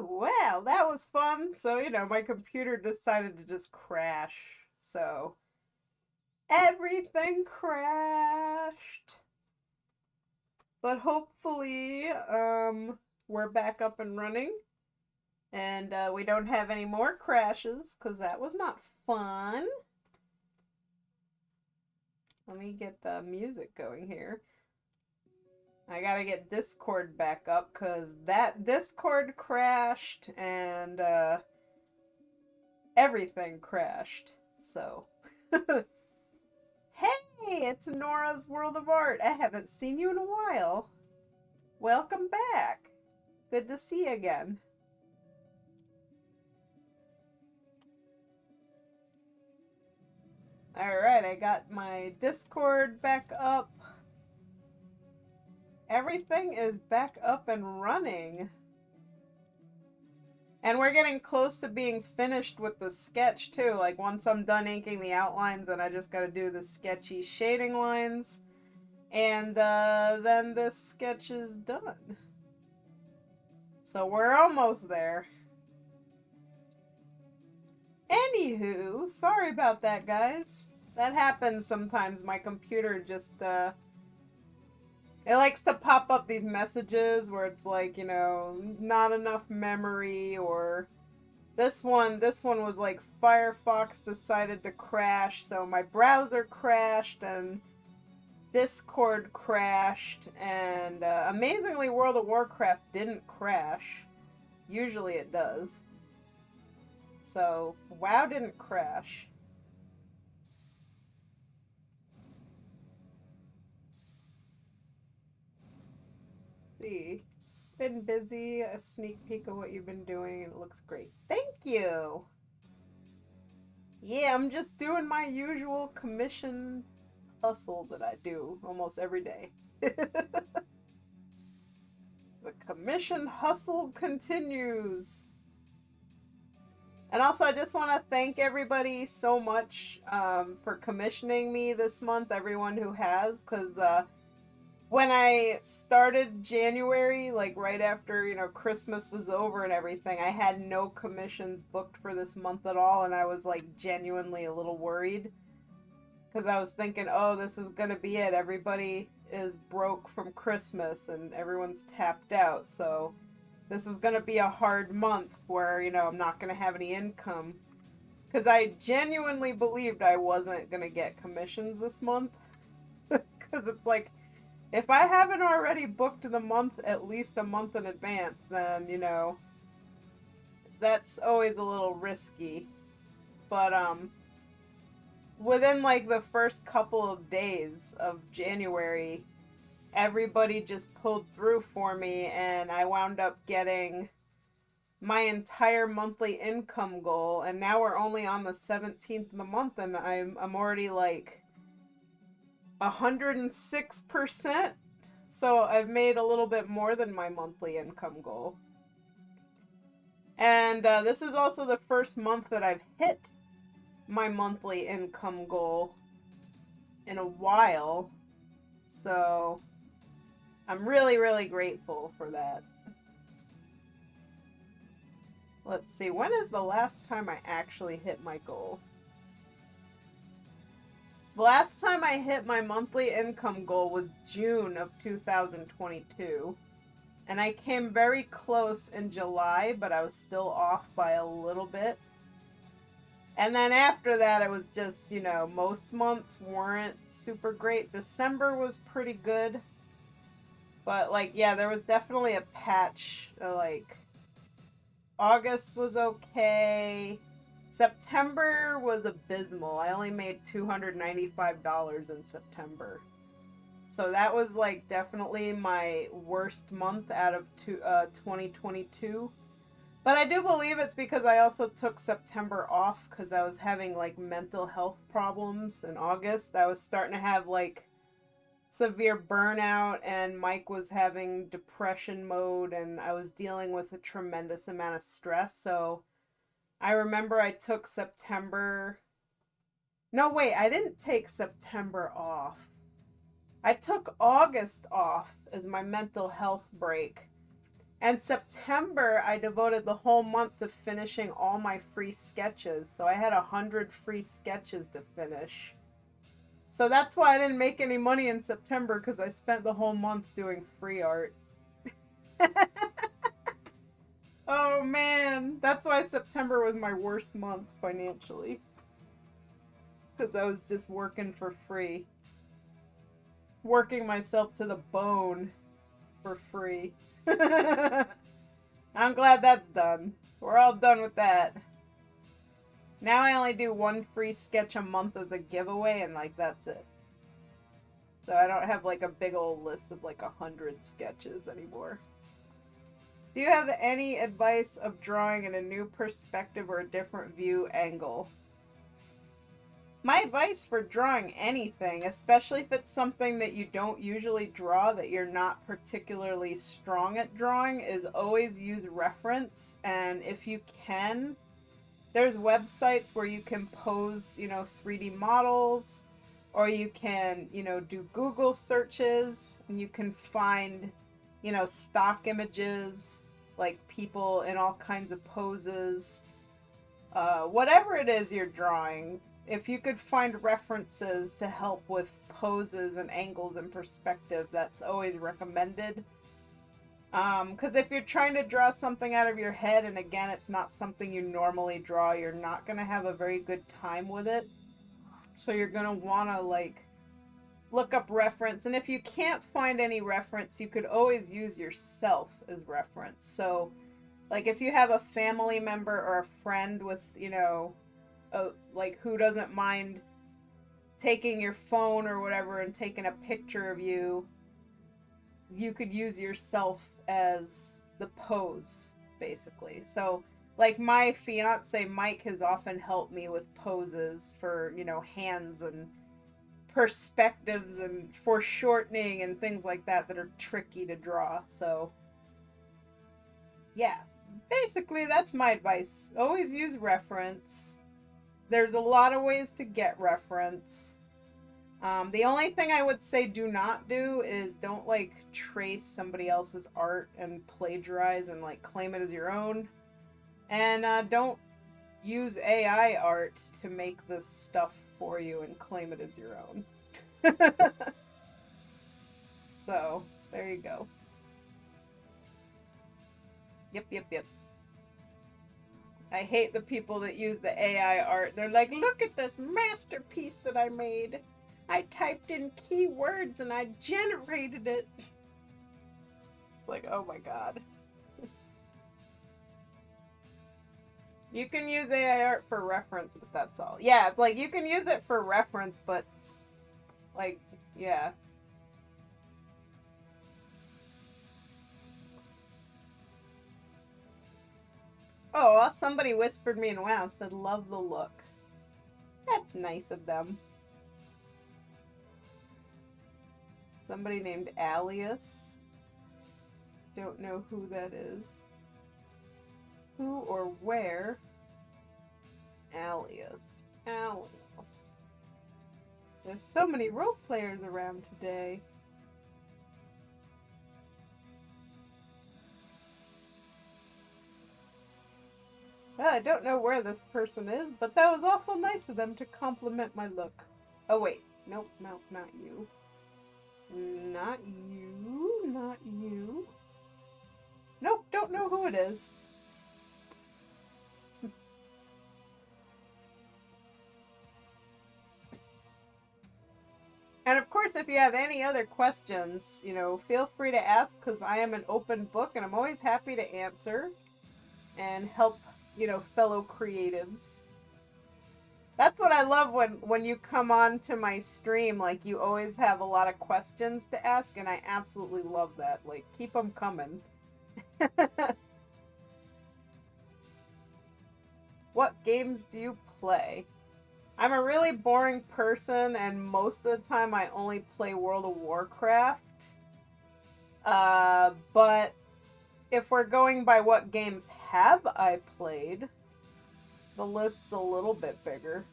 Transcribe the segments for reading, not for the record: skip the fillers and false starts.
Well, that was fun. So, my computer decided to just crash. So, everything crashed. But hopefully, we're back up and running. And we don't have any more crashes, because that was not fun. Let me get the music going here. I gotta get Discord back up, because that Discord crashed, and everything crashed. So, hey, it's Nora's World of Art. I haven't seen you in a while. Welcome back. Good to see you again. Alright, I got my Discord back up. Everything is back up and running. And we're getting close to being finished with the sketch too. Like once I'm done inking the outlines, then I just gotta do the sketchy shading lines. And then this sketch is done. So we're almost there. Anywho, sorry about that, guys. That happens sometimes. My computer just, it likes to pop up these messages where it's like, not enough memory, or this one was like Firefox decided to crash, so my browser crashed and Discord crashed, and amazingly World of Warcraft didn't crash. Usually it does. So, WoW didn't crash. See, been busy. A sneak peek of what you've been doing, and it looks great. Thank you. Yeah, I'm just doing my usual commission hustle that I do almost every day. The commission hustle continues. And also, I just want to thank everybody so much for commissioning me this month, everyone who has, because when I started January, like right after, Christmas was over and everything, I had no commissions booked for this month at all, and I was like genuinely a little worried. Because I was thinking, oh, this is going to be it. Everybody is broke from Christmas and everyone's tapped out, so this is going to be a hard month where, I'm not going to have any income. Because I genuinely believed I wasn't going to get commissions this month. Because it's like, if I haven't already booked the month at least a month in advance, then, that's always a little risky. But, within like the first couple of days of January, everybody just pulled through for me, and I wound up getting my entire monthly income goal, and now we're only on the 17th of the month, and I'm already like 106%. So I've made a little bit more than my monthly income goal. And this is also the first month that I've hit my monthly income goal in a while. So I'm really, really grateful for that. Let's see, when is the last time I actually hit my goal? The last time I hit my monthly income goal was June of 2022. And I came very close in July, but I was still off by a little bit. And then after that, it was just, most months weren't super great. December was pretty good. But, there was definitely a patch. August was okay. September was abysmal. I only made $295 in September. So that was, definitely my worst month out of 2022. But I do believe it's because I also took September off because I was having, mental health problems in August. I was starting to have, severe burnout, and Mike was having depression mode, and I was dealing with a tremendous amount of stress. So I remember I took September. No, wait, I didn't take September off. I took August off as my mental health break. And September, I devoted the whole month to finishing all my free sketches. So I had 100 free sketches to finish. So that's why I didn't make any money in September, because I spent the whole month doing free art. Oh man, that's why September was my worst month financially. Because I was just working for free. Working myself to the bone for free. I'm glad that's done. We're all done with that. Now I only do one free sketch a month as a giveaway, and like that's it. So I don't have like a big old list of like 100 sketches anymore. Do you have any advice of drawing in a new perspective or a different view angle? My advice for drawing anything, especially if it's something that you don't usually draw, that you're not particularly strong at drawing, is always use reference. And if you can, there's websites where you can pose, 3D models, or you can, do Google searches, and you can find, stock images, like people in all kinds of poses. Whatever it is you're drawing, if you could find references to help with poses and angles and perspective, that's always recommended. Because if you're trying to draw something out of your head, and again, it's not something you normally draw, you're not going to have a very good time with it. So you're going to want to, look up reference. And if you can't find any reference, you could always use yourself as reference. So, if you have a family member or a friend with, who doesn't mind taking your phone or whatever and taking a picture of you, you could use yourself as the pose, basically. So, my fiance Mike has often helped me with poses for, hands and perspectives and foreshortening and things like that are tricky to draw. So, yeah, basically that's my advice. Always use reference. There's a lot of ways to get reference. The only thing I would say do not do is don't trace somebody else's art and plagiarize and claim it as your own. And don't use AI art to make this stuff for you and claim it as your own. So, there you go. Yep. I hate the people that use the AI art. They're like, look at this masterpiece that I made. I typed in keywords and I generated it. Oh my god. You can use AI art for reference, but that's all. Yeah, you can use it for reference, but, yeah. Oh, well, somebody whispered me in WoW, said, love the look. That's nice of them. Somebody named Alias. Don't know who that is. Who or where? Alias. There's so many role players around today. Well, I don't know where this person is, but that was awful nice of them to compliment my look. Oh wait, nope, not you. Not you. Nope, don't know who it is. And of course, if you have any other questions, feel free to ask, because I am an open book and I'm always happy to answer and help, fellow creatives. That's what I love when you come on to my stream, you always have a lot of questions to ask, and I absolutely love that. Keep them coming. What games do you play? I'm a really boring person, and most of the time I only play World of Warcraft. But if we're going by what games have I played, the list's a little bit bigger.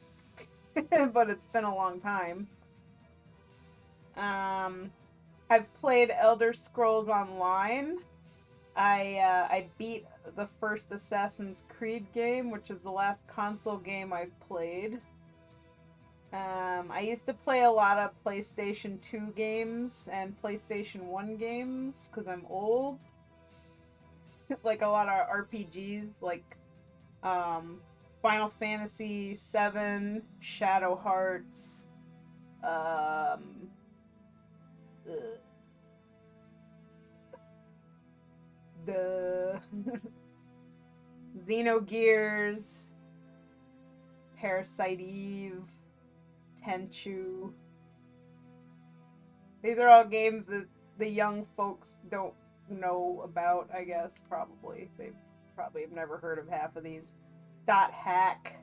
But it's been a long time. I've played Elder Scrolls Online. I beat the first Assassin's Creed game, which is the last console game I've played. I used to play a lot of PlayStation 2 games and PlayStation 1 games because I'm old. Like a lot of RPGs, like Final Fantasy 7, Shadow Hearts, the Xenogears, Parasite Eve, Tenchu. These are all games that the young folks don't know about, I guess, probably. They probably have never heard of half of these. Dot hack.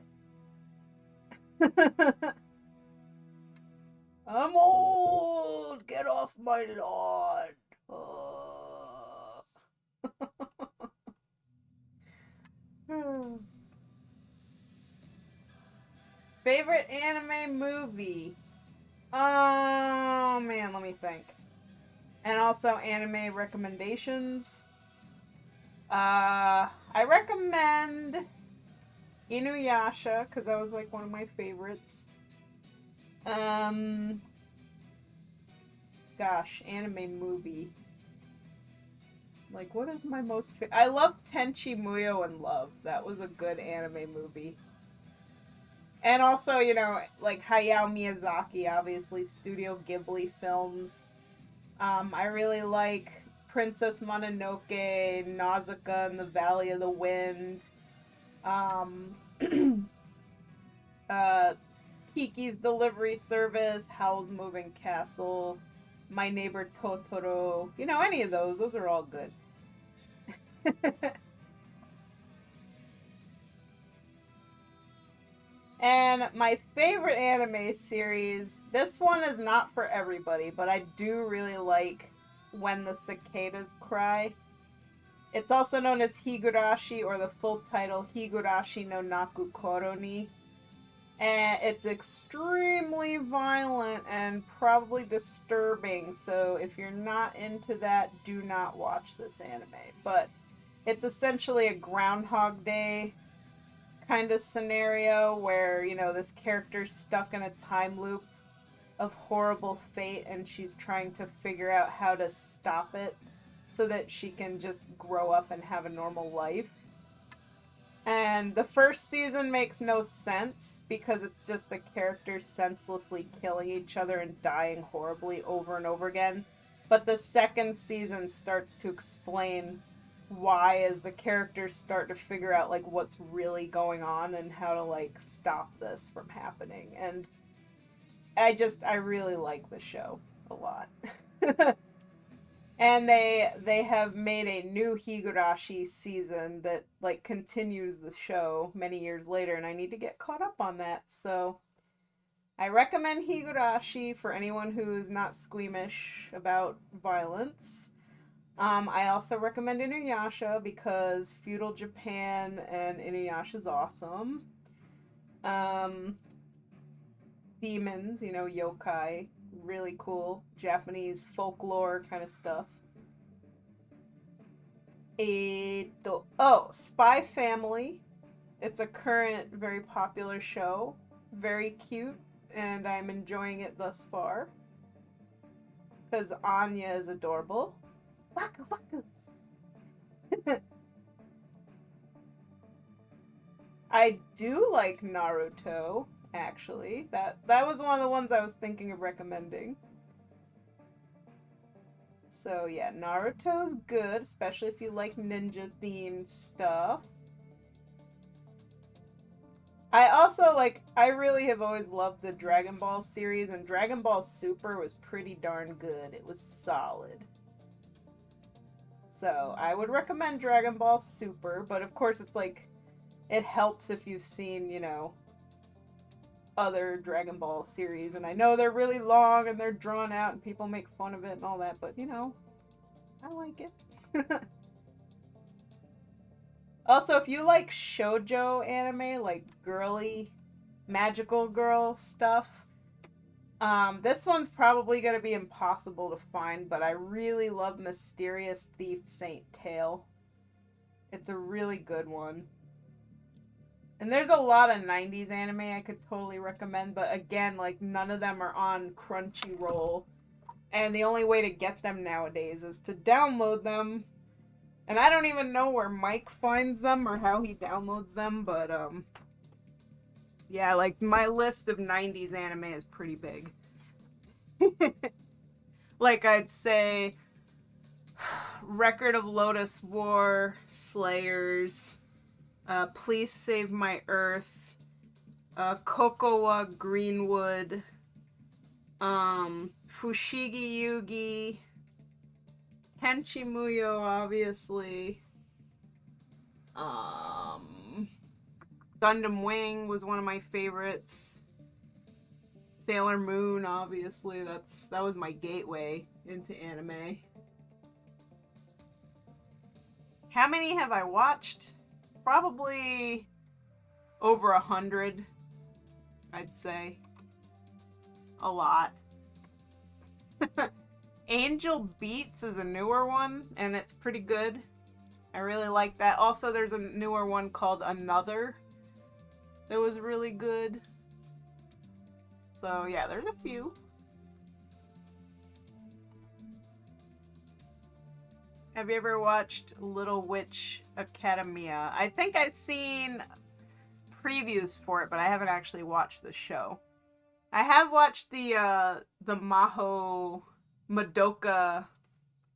I'm old! Get off my lawn! Favorite anime movie? Oh man, let me think. And also anime recommendations. I recommend Inuyasha because that was like one of my favorites. Gosh, anime movie. Like, what is my most I love Tenchi Muyo and Love. That was a good anime movie. And also, you know, like Hayao Miyazaki, obviously, Studio Ghibli films. I really like Princess Mononoke, Nausicaa and the Valley of the Wind. Kiki's Delivery Service, Howl's Moving Castle, My Neighbor Totoro. You know, any of those. Those are all good. And my favorite anime series, this one is not for everybody, but I do really like When the Cicadas Cry. It's also known as Higurashi, or the full title, Higurashi no Naku Koroni. And it's extremely violent and probably disturbing, so if you're not into that, do not watch this anime. But it's essentially a Groundhog Day kind of scenario where, you know, this character's stuck in a time loop of horrible fate and she's trying to figure out how to stop it so that she can just grow up and have a normal life. And the first season makes no sense because it's just the characters senselessly killing each other and dying horribly over and over again. But the second season starts to explain why, as the characters start to figure out like what's really going on and how to like stop this from happening. And I really like the show a lot. And they have made a new Higurashi season that like continues the show many years later, and I need to get caught up on that. So I recommend Higurashi for anyone who is not squeamish about violence. I also recommend Inuyasha because feudal Japan and Inuyasha is awesome. Demons, you know, yokai, really cool Japanese folklore kind of stuff. Spy Family. It's a current, very popular show. Very cute, and I'm enjoying it thus far. Because Anya is adorable. Waku waku. I do like Naruto, actually. That was one of the ones I was thinking of recommending. So yeah, Naruto's good, especially if you like ninja themed stuff. I really have always loved the Dragon Ball series, and Dragon Ball Super was pretty darn good. It was solid. So I would recommend Dragon Ball Super, but of course it's like, it helps if you've seen, you know, other Dragon Ball series, and I know they're really long and they're drawn out and people make fun of it and all that, but you know, I like it. Also, if you like shoujo anime, like girly, magical girl stuff, This one's probably gonna be impossible to find, but I really love Mysterious Thief Saint Tail. It's a really good one. And there's a lot of 90s anime I could totally recommend, but again, like, none of them are on Crunchyroll. And the only way to get them nowadays is to download them. And I don't even know where Mike finds them or how he downloads them, but, yeah, like, my list of 90s anime is pretty big. Like, I'd say Record of Lotus War, Slayers, Please Save My Earth, Kokowa Greenwood, Fushigi Yugi, Kenshi Muyo, obviously. Gundam Wing was one of my favorites. Sailor Moon, obviously, that was my gateway into anime. How many have I watched? Probably over 100, I'd say. A lot. Angel Beats is a newer one, and it's pretty good. I really like that. Also, there's a newer one called Another that was really good. So, yeah, there's a few. Have you ever watched Little Witch Academia? I think I've seen previews for it, but I haven't actually watched the show. I have watched the Maho Madoka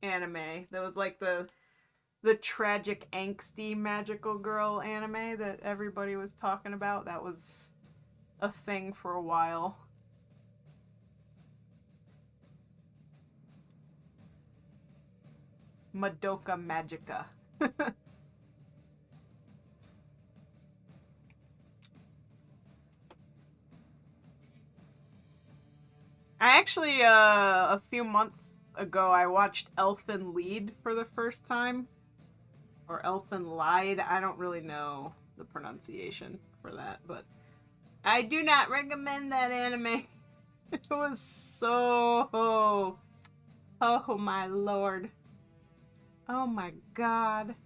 anime. That was like the tragic, angsty, magical girl anime that everybody was talking about. That was a thing for a while. Madoka Magica. I actually, a few months ago, I watched Elfen Lied for the first time. Or Elfen Lied. I don't really know the pronunciation for that, but I do not recommend that anime. It was so... Oh my lord. Oh my god.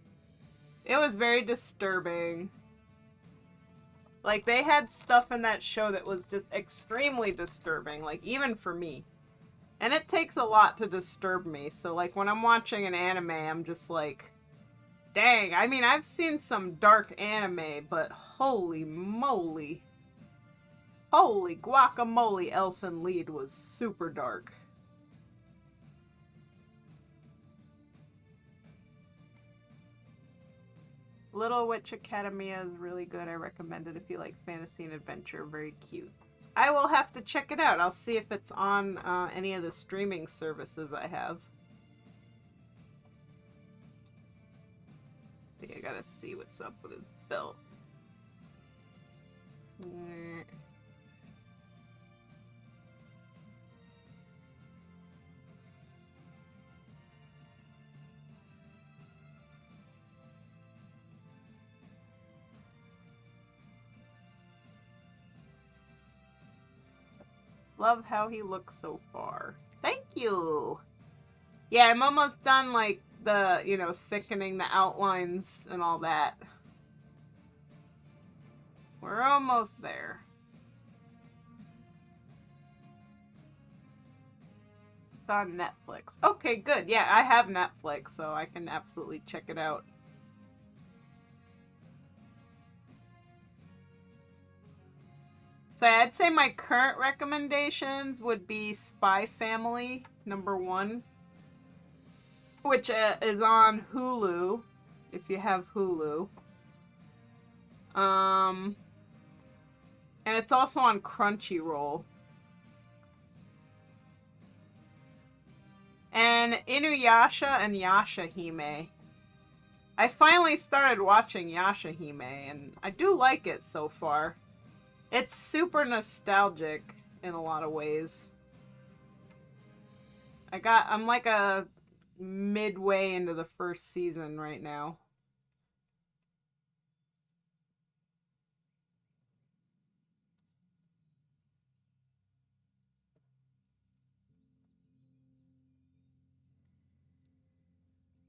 It was very disturbing. Like, they had stuff in that show that was just extremely disturbing, like, even for me. And it takes a lot to disturb me, so, like, when I'm watching an anime, I'm just like, dang. I mean, I've seen some dark anime, but holy moly. Holy guacamole, Elfen Lied was super dark. Little Witch Academia is really good. I recommend it if you like fantasy and adventure. Very cute. I will have to check it out. I'll see if it's on any of the streaming services I have. I think I gotta see what's up with his belt. Love how he looks so far. Thank you! Yeah, I'm almost done, like, the, you know, thickening the outlines and all that. We're almost there. It's on Netflix. Okay, good. Yeah, I have Netflix, so I can absolutely check it out. So I'd say my current recommendations would be Spy Family, #1, which is on Hulu, if you have Hulu. And it's also on Crunchyroll. And Inuyasha and Yashahime. I finally started watching Yashahime, and I do like it so far. It's super nostalgic in a lot of ways. I'm like a midway into the first season right now.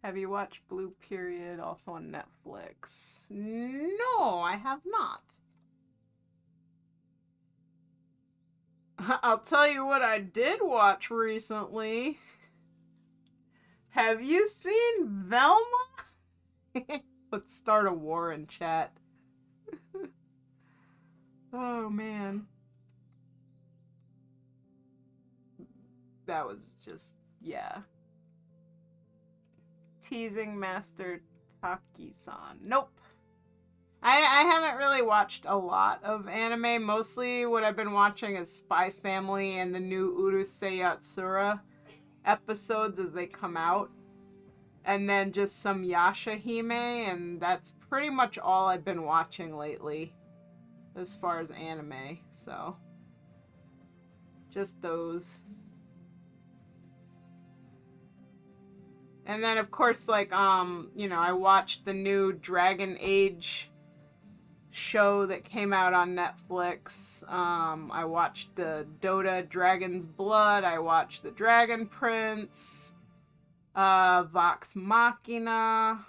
Have you watched Blue Period, also on Netflix? No, I have not. I'll tell you what I did watch recently. Have you seen Velma? Let's start a war in chat. Oh, man. That was just, yeah. Teasing Master Taki-san. Nope. I haven't really watched a lot of anime. Mostly what I've been watching is Spy Family and the new Urusei Yatsura episodes as they come out. And then just some Yashahime, and that's pretty much all I've been watching lately as far as anime. So, just those. And then of course, like, I watched the new Dragon Age show that came out on Netflix. I watched the Dota Dragon's Blood. I watched the Dragon Prince, Vox Machina.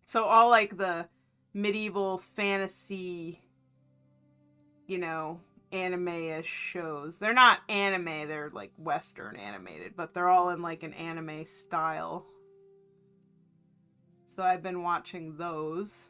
So all like the medieval fantasy, anime-ish shows. They're not anime, they're like Western animated, but they're all in like an anime style. So I've been watching those.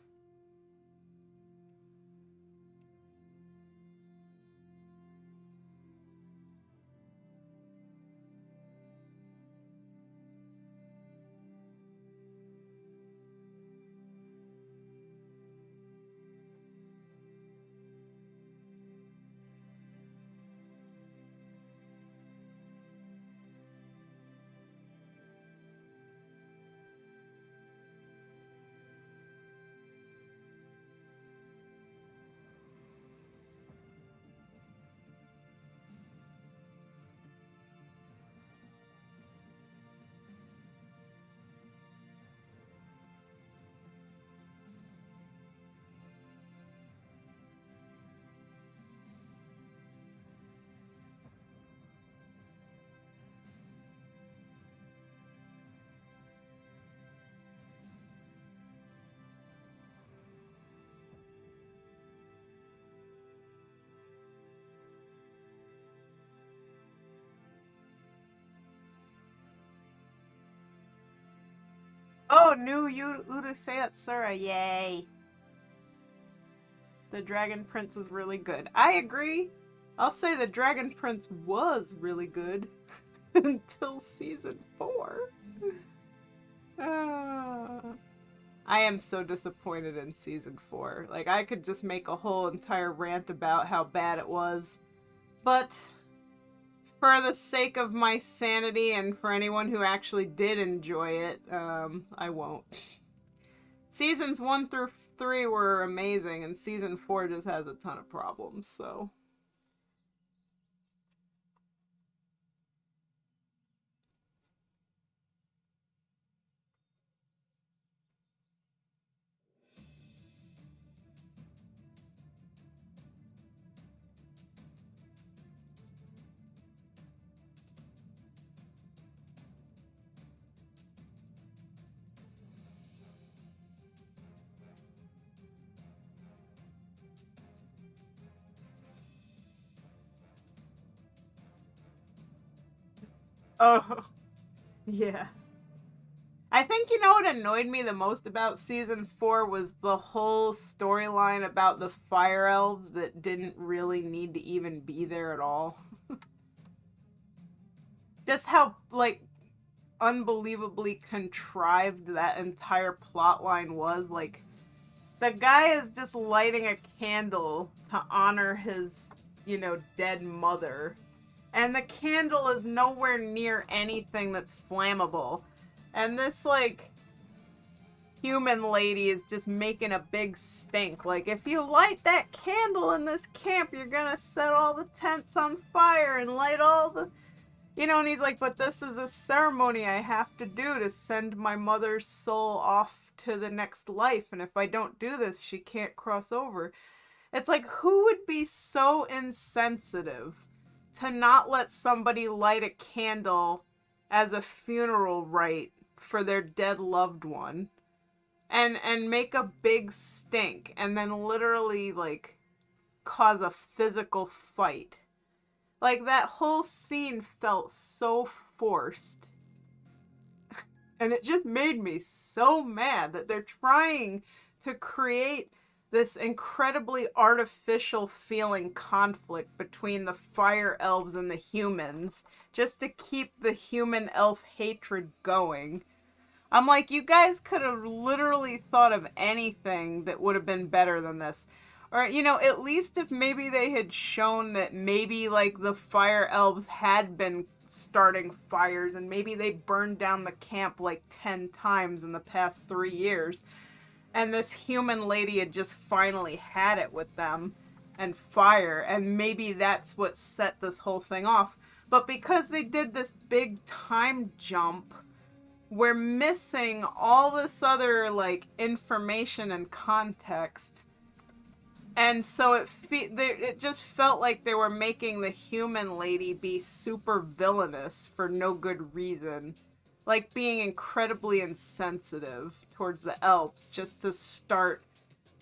Oh, new Urusei Yatsura, yay! The Dragon Prince is really good. I agree. I'll say the Dragon Prince was really good until season 4. I am so disappointed in season 4. Like, I could just make a whole entire rant about how bad it was. But for the sake of my sanity and for anyone who actually did enjoy it, I won't. Seasons 1 through 3 were amazing, and season 4 just has a ton of problems, so. Oh, yeah. I think what annoyed me the most about season 4 was the whole storyline about the fire elves that didn't really need to even be there at all. Just how, like, unbelievably contrived that entire plotline was. Like, the guy is just lighting a candle to honor his, dead mother. And the candle is nowhere near anything that's flammable. And this, like, human lady is just making a big stink. Like, if you light that candle in this camp, you're gonna set all the tents on fire and light all the... and he's like, but this is a ceremony I have to do to send my mother's soul off to the next life. And if I don't do this, she can't cross over. It's like, who would be so insensitive to not let somebody light a candle as a funeral rite for their dead loved one and make a big stink and then literally like cause a physical fight. Like that whole scene felt so forced. And it just made me so mad that they're trying to create this incredibly artificial feeling conflict between the fire elves and the humans just to keep the human elf hatred going. I'm like, you guys could have literally thought of anything that would have been better than this. Or, you know, at least if maybe they had shown that maybe, like, the fire elves had been starting fires and maybe they burned down the camp, like, 10 times in the past 3 years. And this human lady had just finally had it with them and fire. And maybe that's what set this whole thing off. But because they did this big time jump, we're missing all this other, like, information and context. And so it just felt like they were making the human lady be super villainous for no good reason. Like being incredibly insensitive towards the elves just to start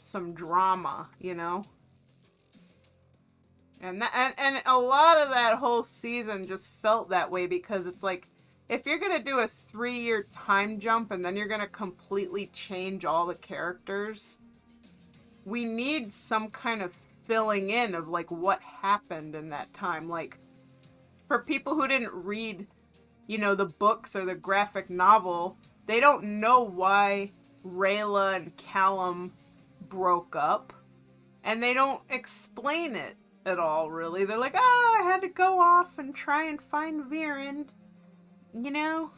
some drama, you know? And a lot of that whole season just felt that way because it's like, if you're going to do a 3-year time jump and then you're going to completely change all the characters, we need some kind of filling in of like what happened in that time. Like for people who didn't read, you know, the books or the graphic novel, they don't know why Rayla and Callum broke up and they don't explain it at all really. They're like, oh, I had to go off and try and find Viren. You know?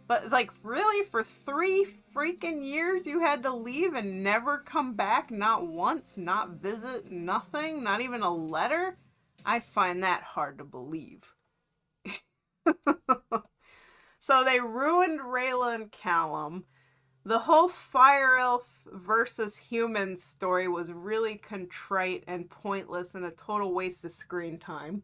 But, like, really? For 3 freaking years you had to leave and never come back? Not once? Not visit? Nothing? Not even a letter? I find that hard to believe. So they ruined Rayla and Callum. The whole Fire Elf versus human story was really contrite and pointless and a total waste of screen time.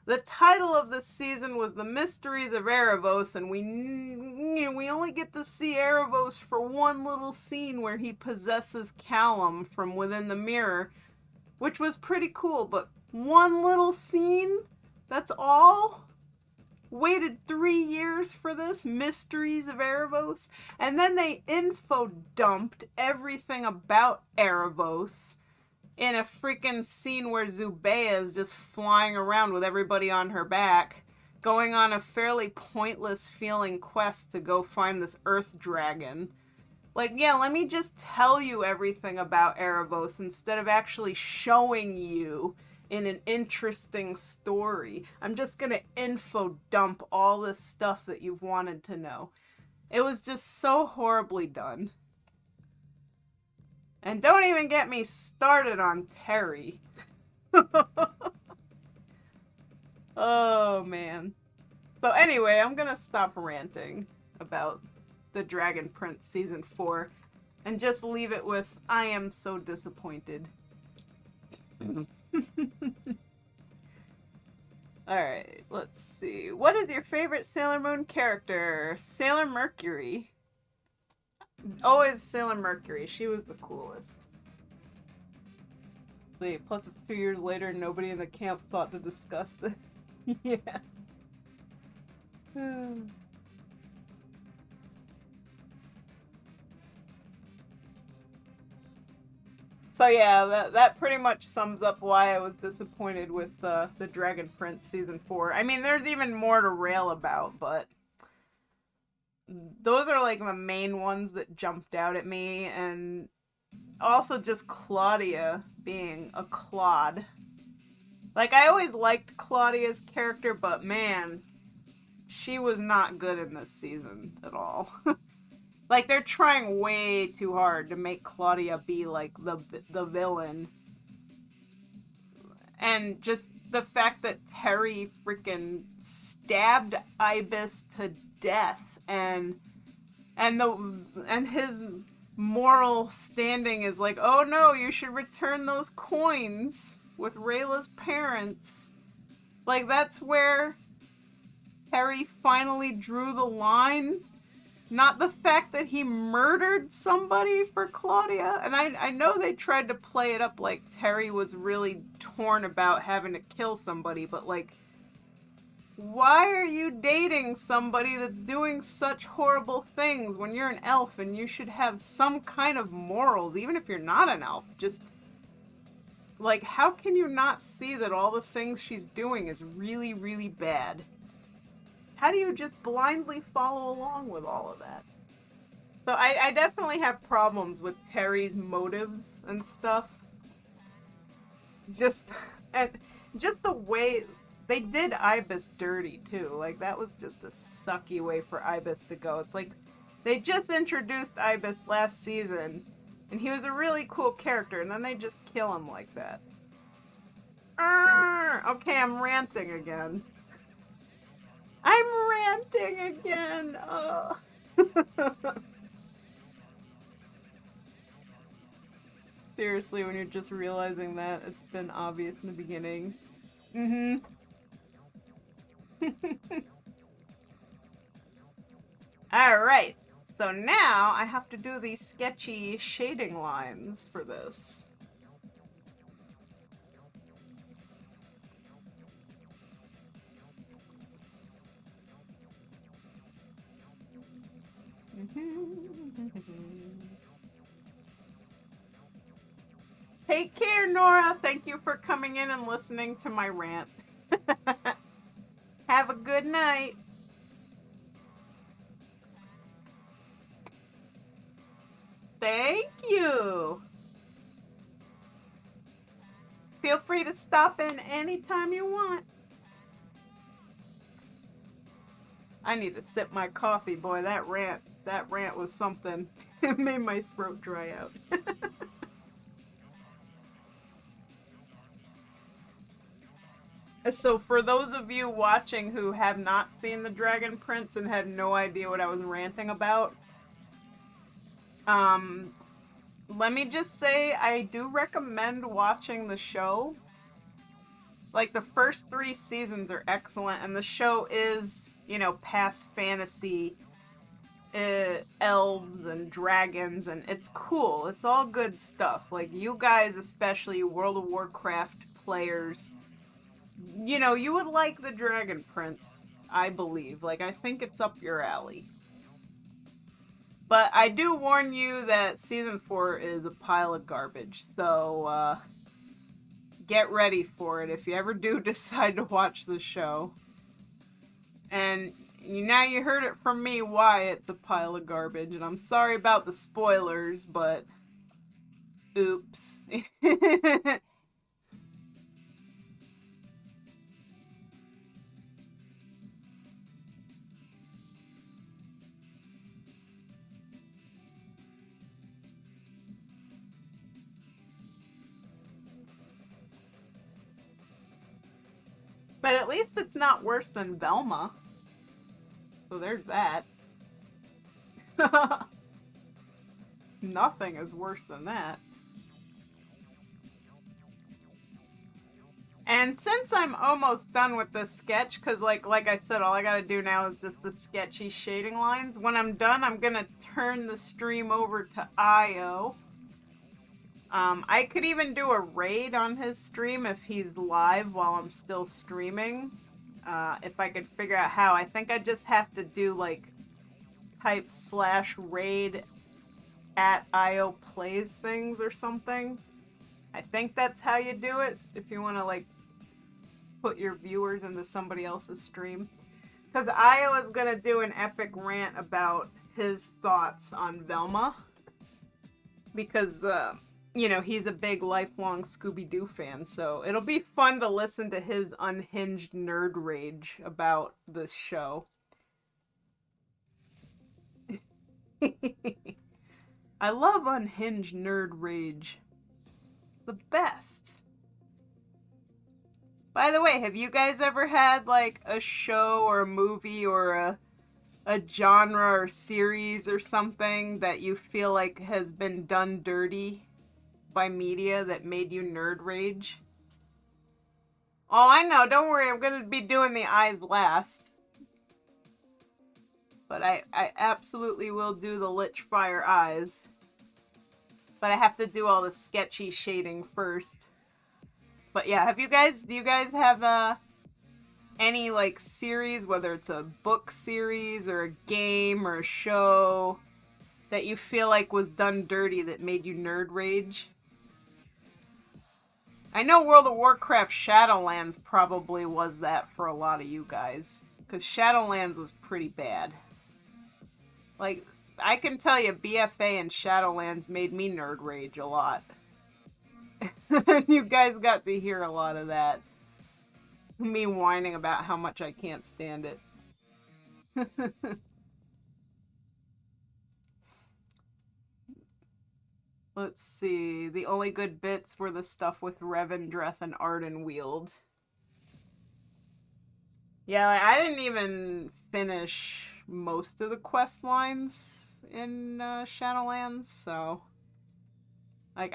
The title of the season was The Mysteries of Erebos, and we only get to see Erebos for one little scene where he possesses Callum from within the mirror, which was pretty cool, but one little scene? That's all? Waited 3 years for this? Mysteries of Erebos? And then they info dumped everything about Erebos in a freaking scene where Zubeia is just flying around with everybody on her back, going on a fairly pointless feeling quest to go find this earth dragon. Like, yeah, let me just tell you everything about Erebos instead of actually showing you in an interesting story. I'm just gonna info dump all this stuff that you've wanted to know. It was just so horribly done. And don't even get me started on Terry. Oh, man. So anyway, I'm gonna stop ranting about the Dragon Prince Season 4 and just leave it with, I am so disappointed. Alright, let's see. What is your favorite Sailor Moon character? Sailor Mercury. Always Sailor Mercury. She was the coolest. Wait, plus it's 2 years later and nobody in the camp thought to discuss this. Yeah. So yeah, that pretty much sums up why I was disappointed with the Dragon Prince Season 4. I mean, there's even more to rail about, but those are like the main ones that jumped out at me, and also just Claudia being a Claude. Like, I always liked Claudia's character, but man, she was not good in this season at all. Like, they're trying way too hard to make Claudia be like the villain. And just the fact that Terry freaking stabbed Ibis to death and his moral standing is like, oh no, you should return those coins with Rayla's parents. Like, that's where Terry finally drew the line. Not the fact that he murdered somebody for Claudia. And I know they tried to play it up like Terry was really torn about having to kill somebody, but like, why are you dating somebody that's doing such horrible things when you're an elf and you should have some kind of morals, even if you're not an elf? Just, like, how can you not see that all the things she's doing is really, really bad? How do you just blindly follow along with all of that? So I definitely have problems with Terry's motives and stuff. Just, and just the way they did Ibis dirty too. Like, that was just a sucky way for Ibis to go. It's like they just introduced Ibis last season and he was a really cool character, and then they just kill him like that. Okay, I'm ranting again. I'm ranting again. Oh. Seriously, when you're just realizing that, it's been obvious in the beginning. Mm-hmm. Alright, so now I have to do these sketchy shading lines for this. Take care, Nora. Thank you for coming in and listening to my rant. Have a good night. Thank you. Feel free to stop in anytime you want. I need to sip my coffee, boy. That rant was something. It made my throat dry out. So for those of you watching who have not seen The Dragon Prince and had no idea what I was ranting about, let me just say I do recommend watching the show. Like, the first 3 seasons are excellent, and the show is, you know, past fantasy, elves and dragons, and it's cool. It's all good stuff. Like, you guys, especially World of Warcraft players, you know, you would like The Dragon Prince, I believe. Like, I think it's up your alley. But I do warn you that Season 4 is a pile of garbage, so, get ready for it if you ever do decide to watch the show. And now you heard it from me why it's a pile of garbage, and I'm sorry about the spoilers, but oops. But at least it's not worse than Velma. So there's that. Nothing is worse than that. And since I'm almost done with this sketch, because like I said, all I gotta do now is just the sketchy shading lines. When I'm done, I'm gonna turn the stream over to Io. I could even do a raid on his stream if he's live while I'm still streaming. If I could figure out how. I think I just have to do, like, type /raid at Io plays things or something. I think that's how you do it, if you want to, like, put your viewers into somebody else's stream. Because Io is going to do an epic rant about his thoughts on Velma. Because, you know, he's a big lifelong Scooby-Doo fan, so it'll be fun to listen to his unhinged nerd rage about this show. I love unhinged nerd rage. The best. By the way, have you guys ever had, like, a show or a movie or a genre or series or something that you feel like has been done dirty by media that made you nerd rage? Oh, I know. Don't worry. I'm going to be doing the eyes last. But I absolutely will do the Lich Fire eyes. But I have to do all the sketchy shading first. But yeah, do you guys have any like series, whether it's a book series or a game or a show, that you feel like was done dirty that made you nerd rage? I know World of Warcraft Shadowlands probably was that for a lot of you guys. Because Shadowlands was pretty bad. Like, I can tell you BFA and Shadowlands made me nerd rage a lot. You guys got to hear a lot of that. Me whining about how much I can't stand it. Let's see. The only good bits were the stuff with Revendreth and Ardenweald. Yeah, like, I didn't even finish most of the quest lines in Shadowlands, so like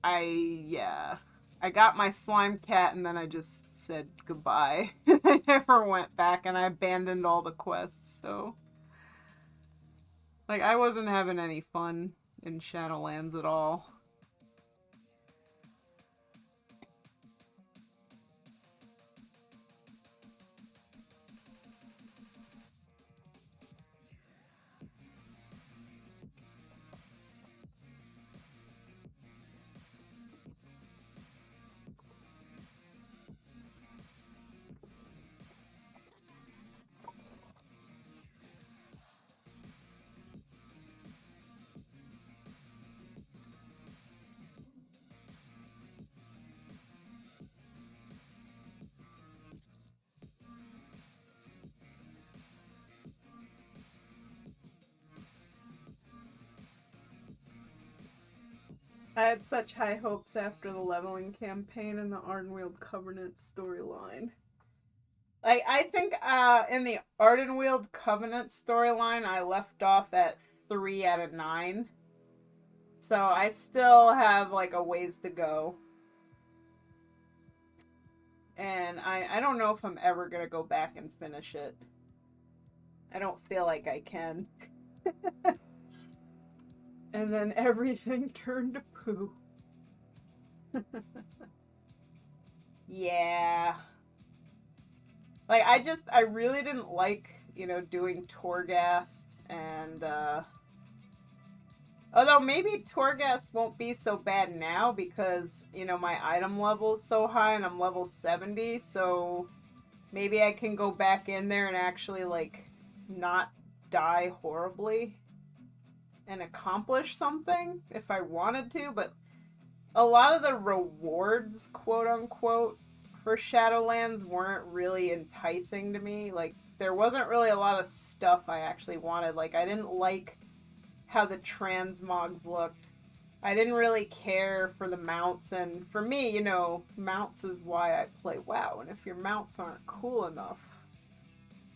yeah, I got my slime cat and then I just said goodbye. I never went back and I abandoned all the quests, so like I wasn't having any fun in Shadowlands at all. I had such high hopes after the leveling campaign and the Ardenweald Covenant storyline. I think in the Ardenweald Covenant storyline, I left off at 3 out of 9. So I still have like a ways to go. And I don't know if I'm ever going to go back and finish it. I don't feel like I can. And then everything turned to poo. Yeah. Like, I really didn't like, doing Torghast and, although maybe Torghast won't be so bad now because, my item level is so high and I'm level 70, so maybe I can go back in there and actually, like, not die horribly and accomplish something if I wanted to, but a lot of the rewards, quote unquote, for Shadowlands weren't really enticing to me. Like, there wasn't really a lot of stuff I actually wanted. Like, I didn't like how the transmogs looked. I didn't really care for the mounts, and for me, mounts is why I play WoW, and if your mounts aren't cool enough,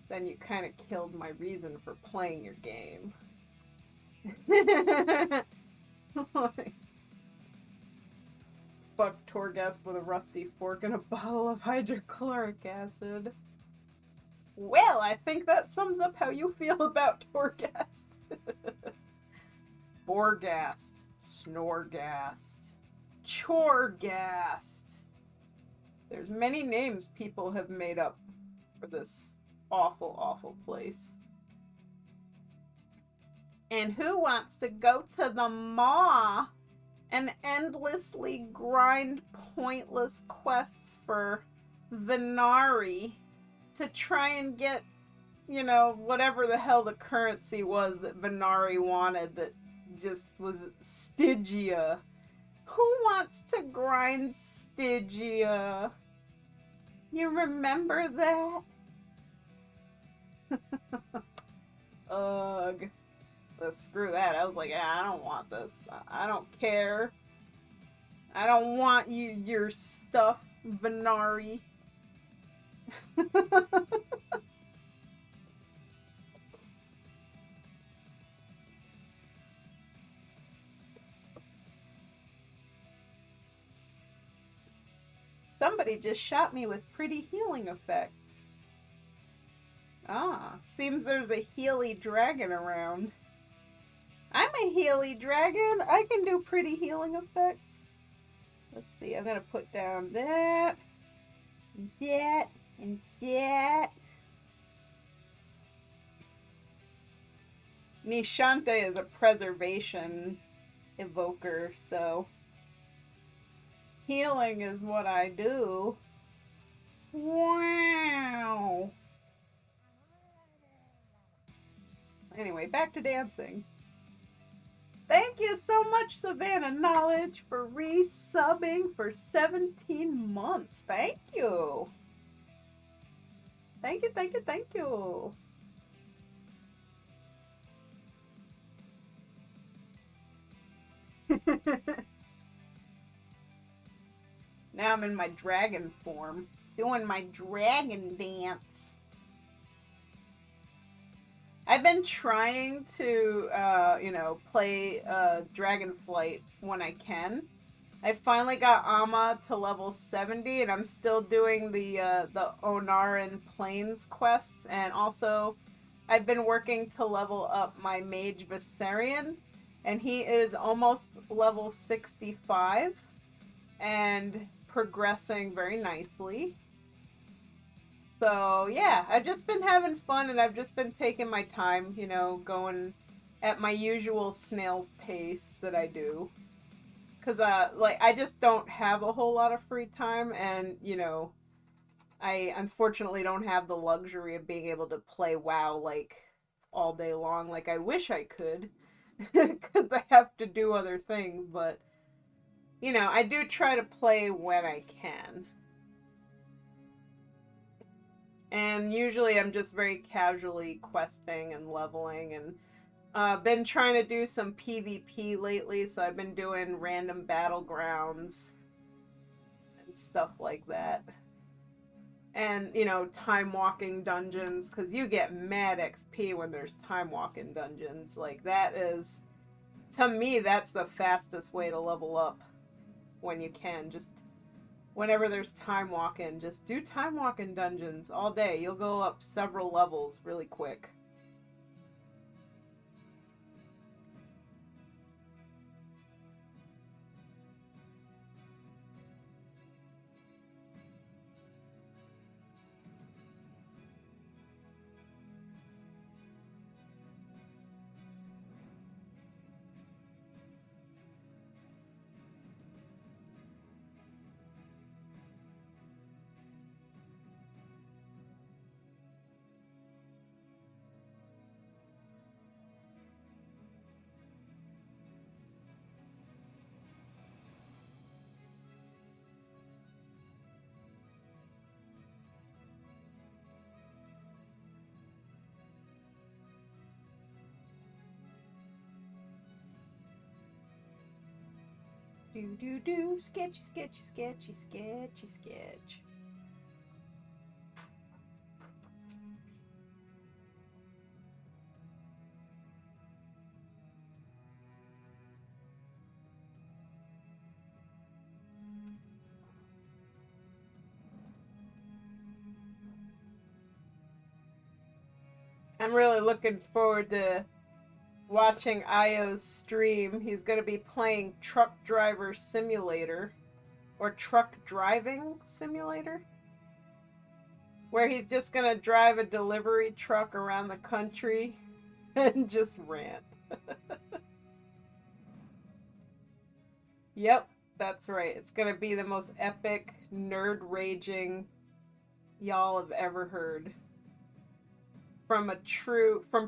then you kind of killed my reason for playing your game. Fuck Torghast with a rusty fork and a bottle of hydrochloric acid. Well, I think that sums up how you feel about Torghast. Borghast, Snorghast, Chorghast. There's many names people have made up for this awful, awful place. And who wants to go to the maw and endlessly grind pointless quests for Venari to try and get, whatever the hell the currency was that Venari wanted that just was Stygia. Who wants to grind Stygia? You remember that? Ugh. But screw that. I was like, I don't want this. I don't care. I don't want your stuff, Venari. Somebody just shot me with pretty healing effects. Ah, seems there's a Healy dragon around. I'm a Healy dragon. I can do pretty healing effects. Let's see, I'm gonna put down that, that, and that. Nishante is a preservation evoker, so healing is what I do. Wow. Anyway, back to dancing. Thank you so much, Savannah Knowledge, for resubbing for 17 months. Thank you. Thank you, thank you, thank you. Now I'm in my dragon form, doing my dragon dance. I've been trying to, play Dragonflight when I can. I finally got Amma to level 70, and I'm still doing the Onaran Plains quests, and also I've been working to level up my Mage Viserion, and he is almost level 65, and progressing very nicely. So, yeah, I've just been having fun, and I've just been taking my time, going at my usual snail's pace that I do. Because, I just don't have a whole lot of free time, and, I unfortunately don't have the luxury of being able to play WoW, all day long like I wish I could. Because I have to do other things, but, I do try to play when I can. And usually I'm just very casually questing and leveling, and been trying to do some PvP lately, so I've been doing random battlegrounds and stuff like that. And, time walking dungeons, because you get mad XP when there's time walking dungeons. That is, to me, that's the fastest way to level up when you can. Just whenever there's time walking, just do time walking dungeons all day. You'll go up several levels really quick. Do, sketchy, sketchy, sketchy, sketchy, sketch. I'm really looking forward to watching Io's stream. He's going to be playing Truck Driver Simulator, or Truck Driving Simulator, where he's just going to drive a delivery truck around the country and just rant. Yep, that's right. It's going to be the most epic, nerd raging y'all have ever heard. From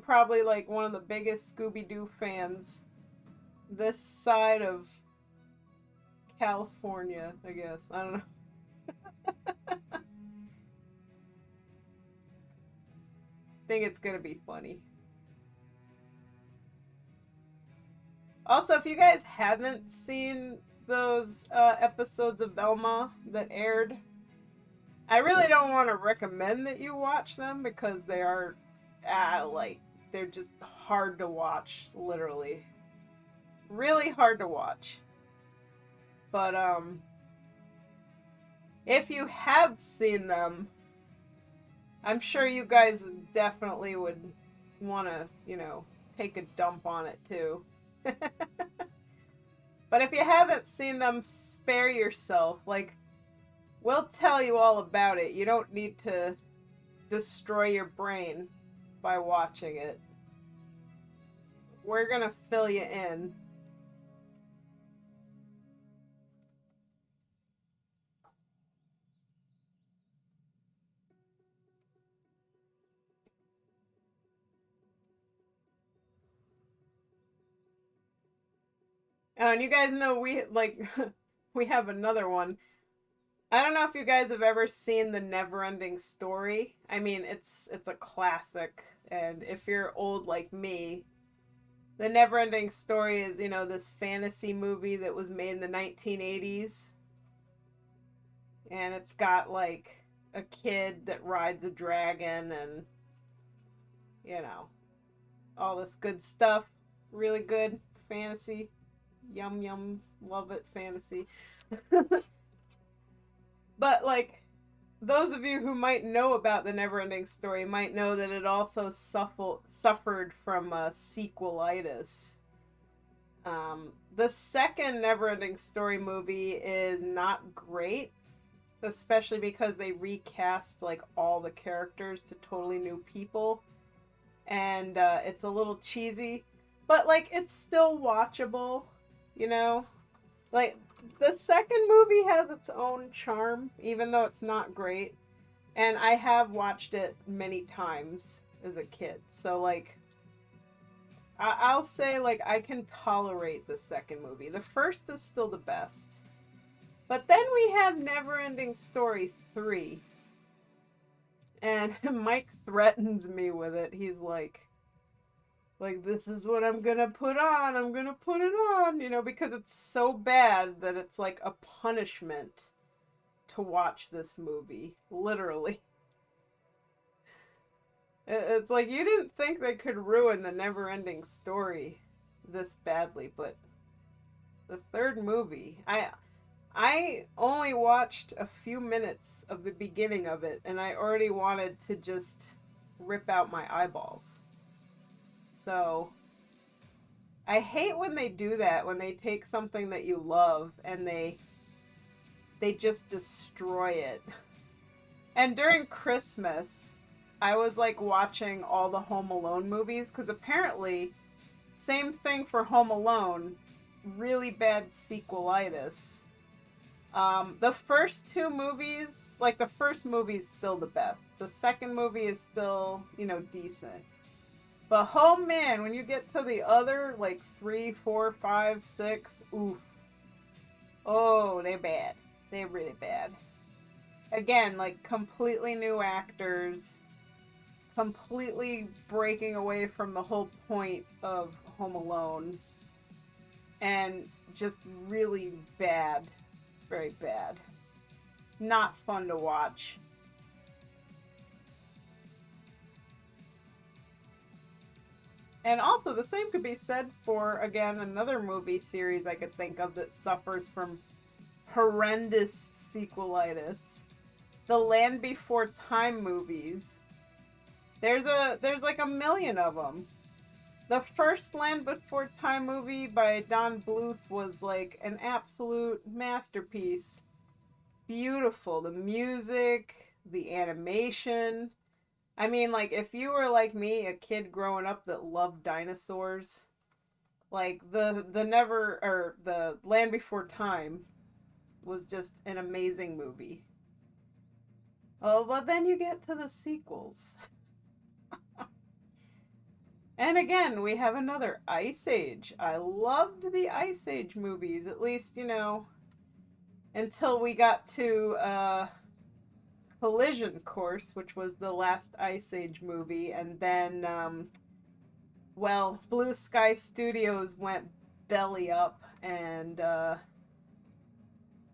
probably one of the biggest Scooby-Doo fans this side of California, I guess. I don't know. I think it's gonna be funny. Also, if you guys haven't seen those episodes of Velma that aired, I really don't want to recommend that you watch them because they are, they're just hard to watch, literally. Really hard to watch. But, if you have seen them, I'm sure you guys definitely would want to, take a dump on it too. But if you haven't seen them, spare yourself. Like, we'll tell you all about it. You don't need to destroy your brain by watching it. We're gonna fill you in. Oh, and you guys know we like we have another one. I don't know if you guys have ever seen The Neverending Story. I mean, it's a classic, and if you're old like me, The Neverending Story is, this fantasy movie that was made in the 1980s, and it's got like a kid that rides a dragon and, you know, all this good stuff. Really good fantasy. Yum yum, love it, fantasy. But like, those of you who might know about The Neverending Story might know that it also suffered from sequelitis. The second Neverending Story movie is not great, especially because they recast like all the characters to totally new people, and it's a little cheesy, but like it's still watchable, you know. Like, the second movie has its own charm, even though it's not great. And I have watched it many times as a kid. So, like, I'll say, like, I can tolerate the second movie. The first is still the best. But then we have Neverending Story 3. And Mike threatens me with it. He's like, this is what I'm gonna put on. I'm gonna put it on, because it's so bad that it's like a punishment to watch this movie. Literally. It's like, you didn't think they could ruin the Neverending Story this badly, but the third movie, I only watched a few minutes of the beginning of it, and I already wanted to just rip out my eyeballs. So, I hate when they do that, when they take something that you love and they just destroy it. And during Christmas, I was like watching all the Home Alone movies, because apparently, same thing for Home Alone, really bad sequelitis. The first two movies, like the first movie is still the best. The second movie is still, decent. But oh man, when you get to the other, like 3, 4, 5, 6, oof. Oh, they're bad. They're really bad. Again, like completely new actors, completely breaking away from the whole point of Home Alone, and just really bad. Very bad. Not fun to watch. And also, the same could be said for, again, another movie series I could think of that suffers from horrendous sequelitis. The Land Before Time movies. There's like a million of them. The first Land Before Time movie by Don Bluth was like an absolute masterpiece. Beautiful. The music, the animation. I mean, like, if you were like me, a kid growing up that loved dinosaurs, like the Land Before Time was just an amazing movie. Oh, but then you get to the sequels. And again, we have another Ice Age. I loved the Ice Age movies, at least, until we got to Collision Course, which was the last Ice Age movie, and then, Blue Sky Studios went belly up, and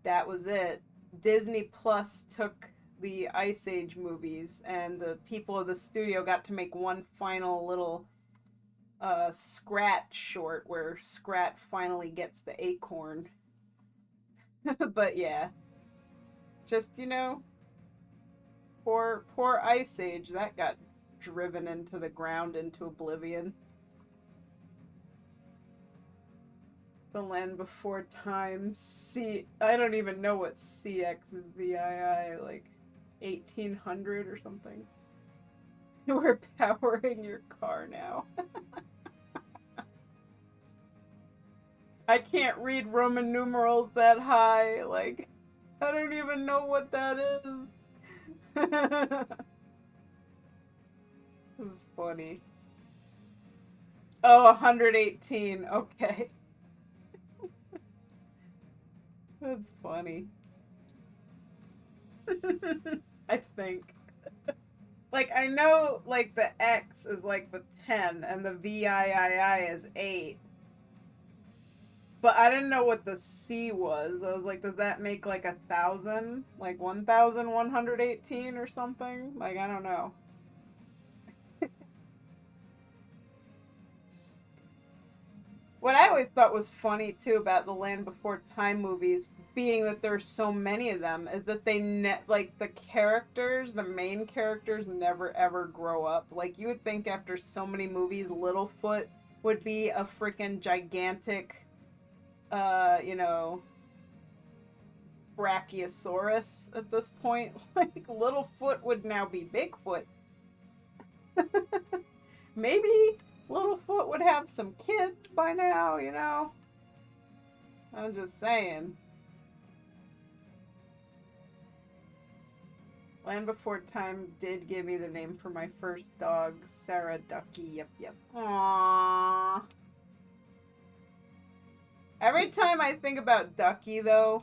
that was it. Disney Plus took the Ice Age movies, and the people of the studio got to make one final little Scrat short where Scrat finally gets the acorn. But yeah, just, Poor Ice Age. That got driven into the ground, into oblivion. The Land Before Time. I don't even know what CXVII, like 1800 or something. We're powering your car now. I can't read Roman numerals that high. Like, I don't even know what that is. This is funny. Oh, 118. Okay. That's funny. I think. Like, I know, like, the X is like the 10 and the VIII is 8. But I didn't know what the C was. I was like, does that make like 1,000? Like 1,118 or something? Like, I don't know. What I always thought was funny too about the Land Before Time movies, being that there's so many of them, is that like the characters, the main characters, never ever grow up. Like you would think after so many movies, Littlefoot would be a freaking gigantic, you know, Brachiosaurus at this point. Like Littlefoot would now be Bigfoot. Maybe Littlefoot would have some kids by now, you know? I'm just saying. Land Before Time did give me the name for my first dog, Sarah Ducky. Yep, yep. Aww. Every time I think about Ducky, though,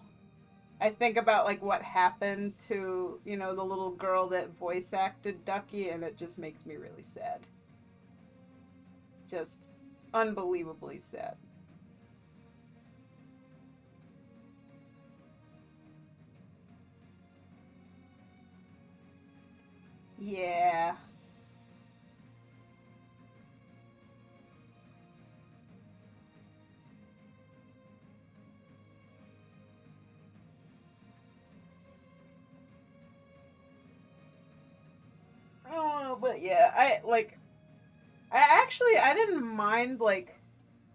I think about, like, what happened to, you know, the little girl that voice acted Ducky, and it just makes me really sad. Just unbelievably sad. Yeah. Oh, but yeah, I didn't mind like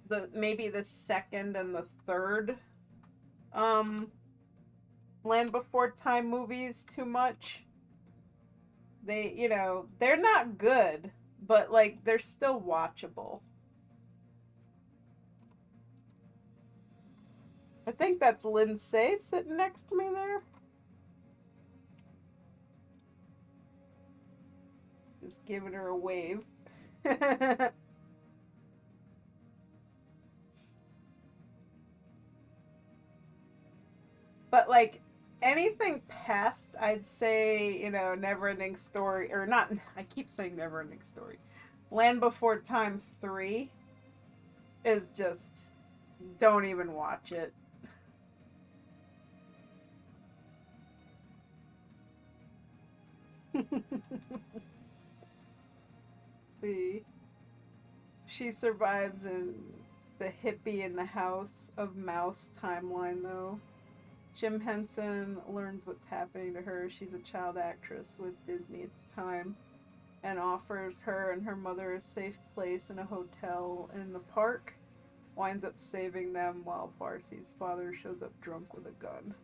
the maybe the second and the third um Land Before Time movies too much. They, you know, they're not good, but like they're still watchable. I think that's Lindsay sitting next to me there. Just giving her a wave. But like anything past, I'd say, you know, Neverending Story, or not, I keep saying Neverending Story. Land Before Time 3 is just, don't even watch it. See, she survives in the hippie in the house of mouse timeline, though. Jim Henson learns what's happening to her. She's a child actress with Disney at the time and offers her and her mother a safe place in a hotel in the park. Winds up saving them while Barcy's father shows up drunk with a gun.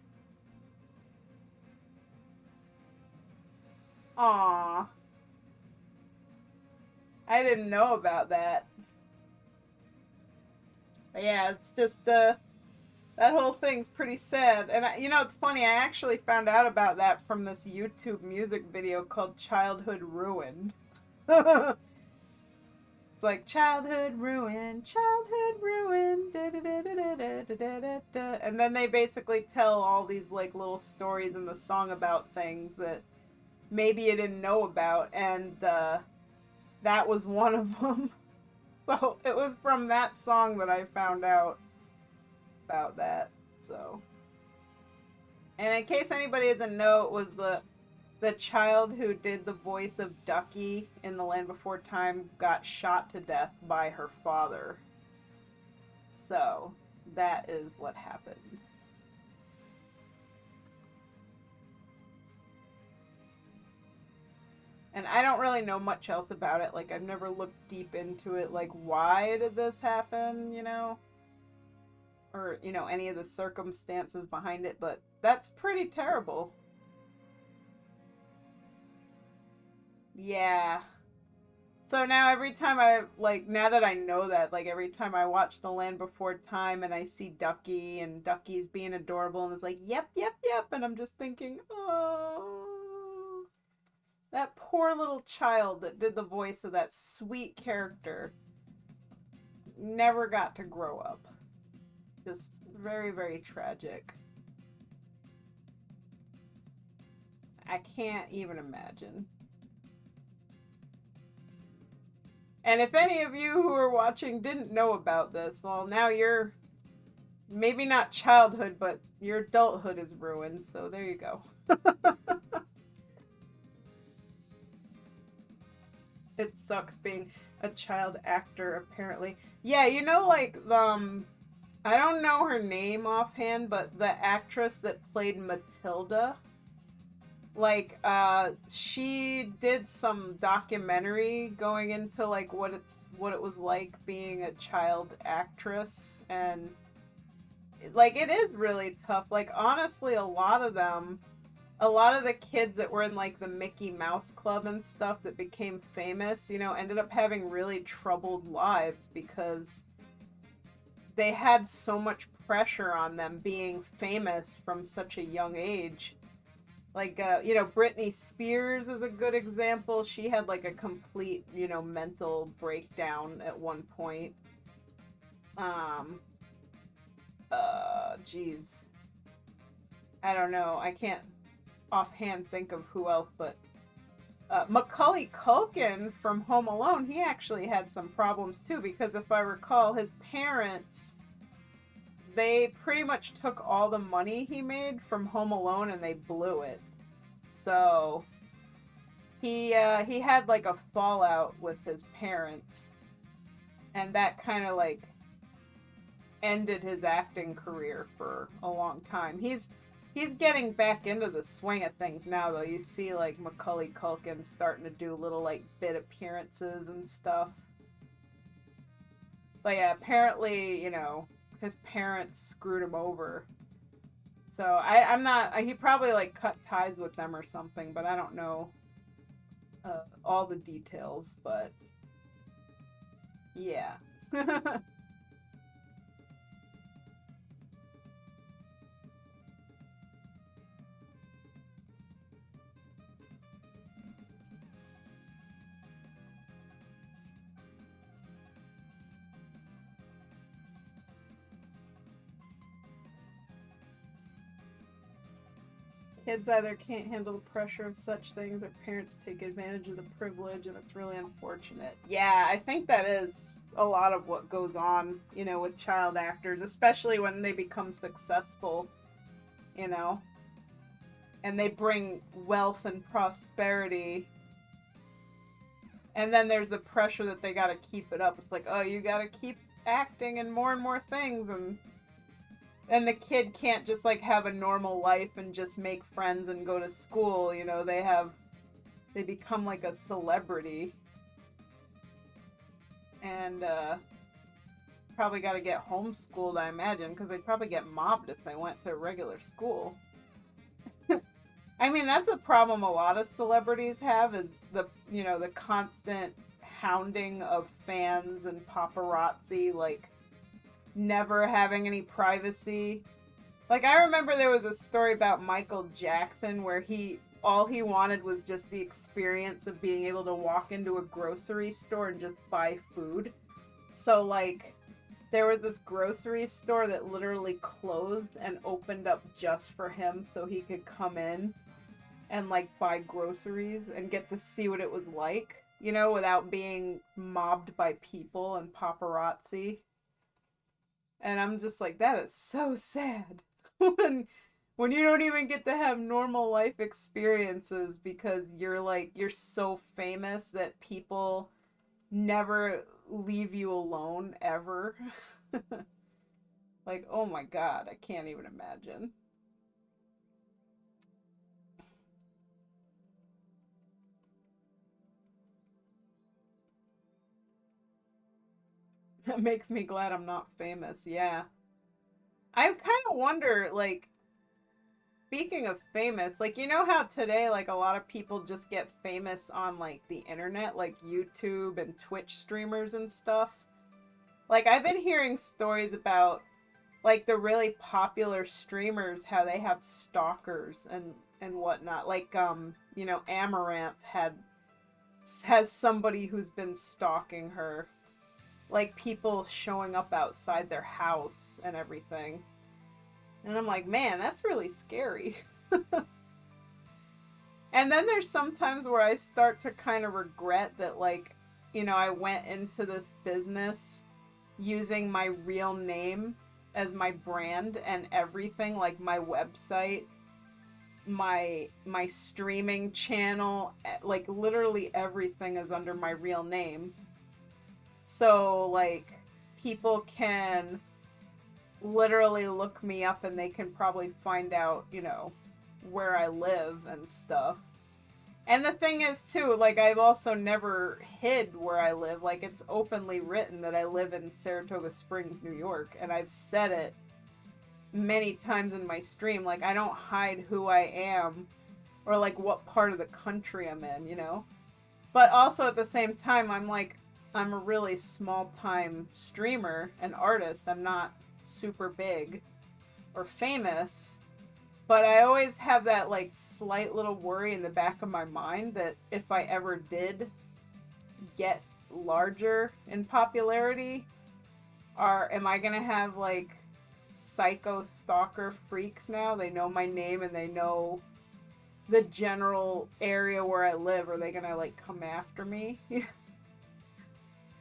Aww. I didn't know about that. But yeah, it's just, that whole thing's pretty sad. And, you know, it's funny, I actually found out about that from this YouTube music video called Childhood Ruined. It's like, childhood ruined, da da da da da da da da da. And then they basically tell all these, like, little stories in the song about things that maybe you didn't know about. And, that was one of them. So it was from that song that I found out about that. So, and in case anybody doesn't know, it was the child who did the voice of Ducky in The Land Before Time got shot to death by her father. So that is what happened. And I don't really know much else about it. Like, I've never looked deep into it. Like, why did this happen, you know? Or, you know, any of the circumstances behind it. But that's pretty terrible. Yeah. So now every time now that I know that, like every time I watch The Land Before Time and I see Ducky and Ducky's being adorable and it's like, yep, yep, yep. And I'm just thinking, oh, that poor little child that did the voice of that sweet character never got to grow up. Just very, very tragic. I can't even imagine. And if any of you who are watching didn't know about this, well, now you're maybe not childhood, but your adulthood is ruined. So there you go. It sucks being a child actor, apparently. Yeah, you know, like, I don't know her name offhand, but the actress that played Matilda, like, she did some documentary going into, like, what it was like being a child actress, and, like, it is really tough. Like, honestly, a lot of the kids that were in, like, the Mickey Mouse Club and stuff that became famous, you know, ended up having really troubled lives because they had so much pressure on them being famous from such a young age. Like, you know, Britney Spears is a good example. She had, like, a complete, you know, mental breakdown at one point. Geez. I don't know. I can't offhand think of who else, but Macaulay Culkin from Home Alone, he actually had some problems too, because if I recall, his parents, they pretty much took all the money he made from Home Alone and they blew it. So he had like a fallout with his parents, and that kind of like ended his acting career for a long time. He's getting back into the swing of things now, though. You see, like, Macaulay Culkin starting to do little, like, bit appearances and stuff. But yeah, apparently, you know, his parents screwed him over. So I'm not. He probably, like, cut ties with them or something, but I don't know all the details. But yeah. Kids either can't handle the pressure of such things or parents take advantage of the privilege, and it's really unfortunate. Yeah, I think that is a lot of what goes on, you know, with child actors, especially when they become successful, you know, and they bring wealth and prosperity. And then there's the pressure that they gotta keep it up. It's like, oh, you gotta keep acting in more and more things, and the kid can't just like have a normal life and just make friends and go to school, you know. They become like a celebrity, and probably got to get homeschooled, I imagine, because they'd probably get mobbed if they went to a regular school. I mean, that's a problem a lot of celebrities have, is the constant hounding of fans and paparazzi, like never having any privacy. Like, I remember there was a story about Michael Jackson where all he wanted was just the experience of being able to walk into a grocery store and just buy food. So, like, there was this grocery store that literally closed and opened up just for him so he could come in and, like, buy groceries and get to see what it was like, you know, without being mobbed by people and paparazzi. And I'm just like, that is so sad. when you don't even get to have normal life experiences because you're so famous that people never leave you alone ever. Like, oh my god, I can't even imagine. That makes me glad I'm not famous. Yeah. I kind of wonder, like, speaking of famous, like, you know how today, like, a lot of people just get famous on, like, the internet, like YouTube and Twitch streamers and stuff? Like, I've been hearing stories about, like, the really popular streamers, how they have stalkers and whatnot. Like, Amaranth has somebody who's been stalking her. Like, people showing up outside their house and everything. And I'm like, man, that's really scary. And then there's sometimes where I start to kind of regret that, like, I went into this business using my real name as my brand and everything, like my website, my streaming channel, like literally everything is under my real name. So, like, people can literally look me up and they can probably find out, where I live and stuff. And the thing is, too, like, I've also never hid where I live. Like, it's openly written that I live in Saratoga Springs, New York, and I've said it many times in my stream. Like, I don't hide who I am or, like, what part of the country I'm in, But also, at the same time, I'm a really small-time streamer and artist. I'm not super big or famous, but I always have that, like, slight little worry in the back of my mind that if I ever did get larger in popularity, am I gonna have, like, psycho stalker freaks now? They know my name and they know the general area where I live. Are they gonna, like, come after me?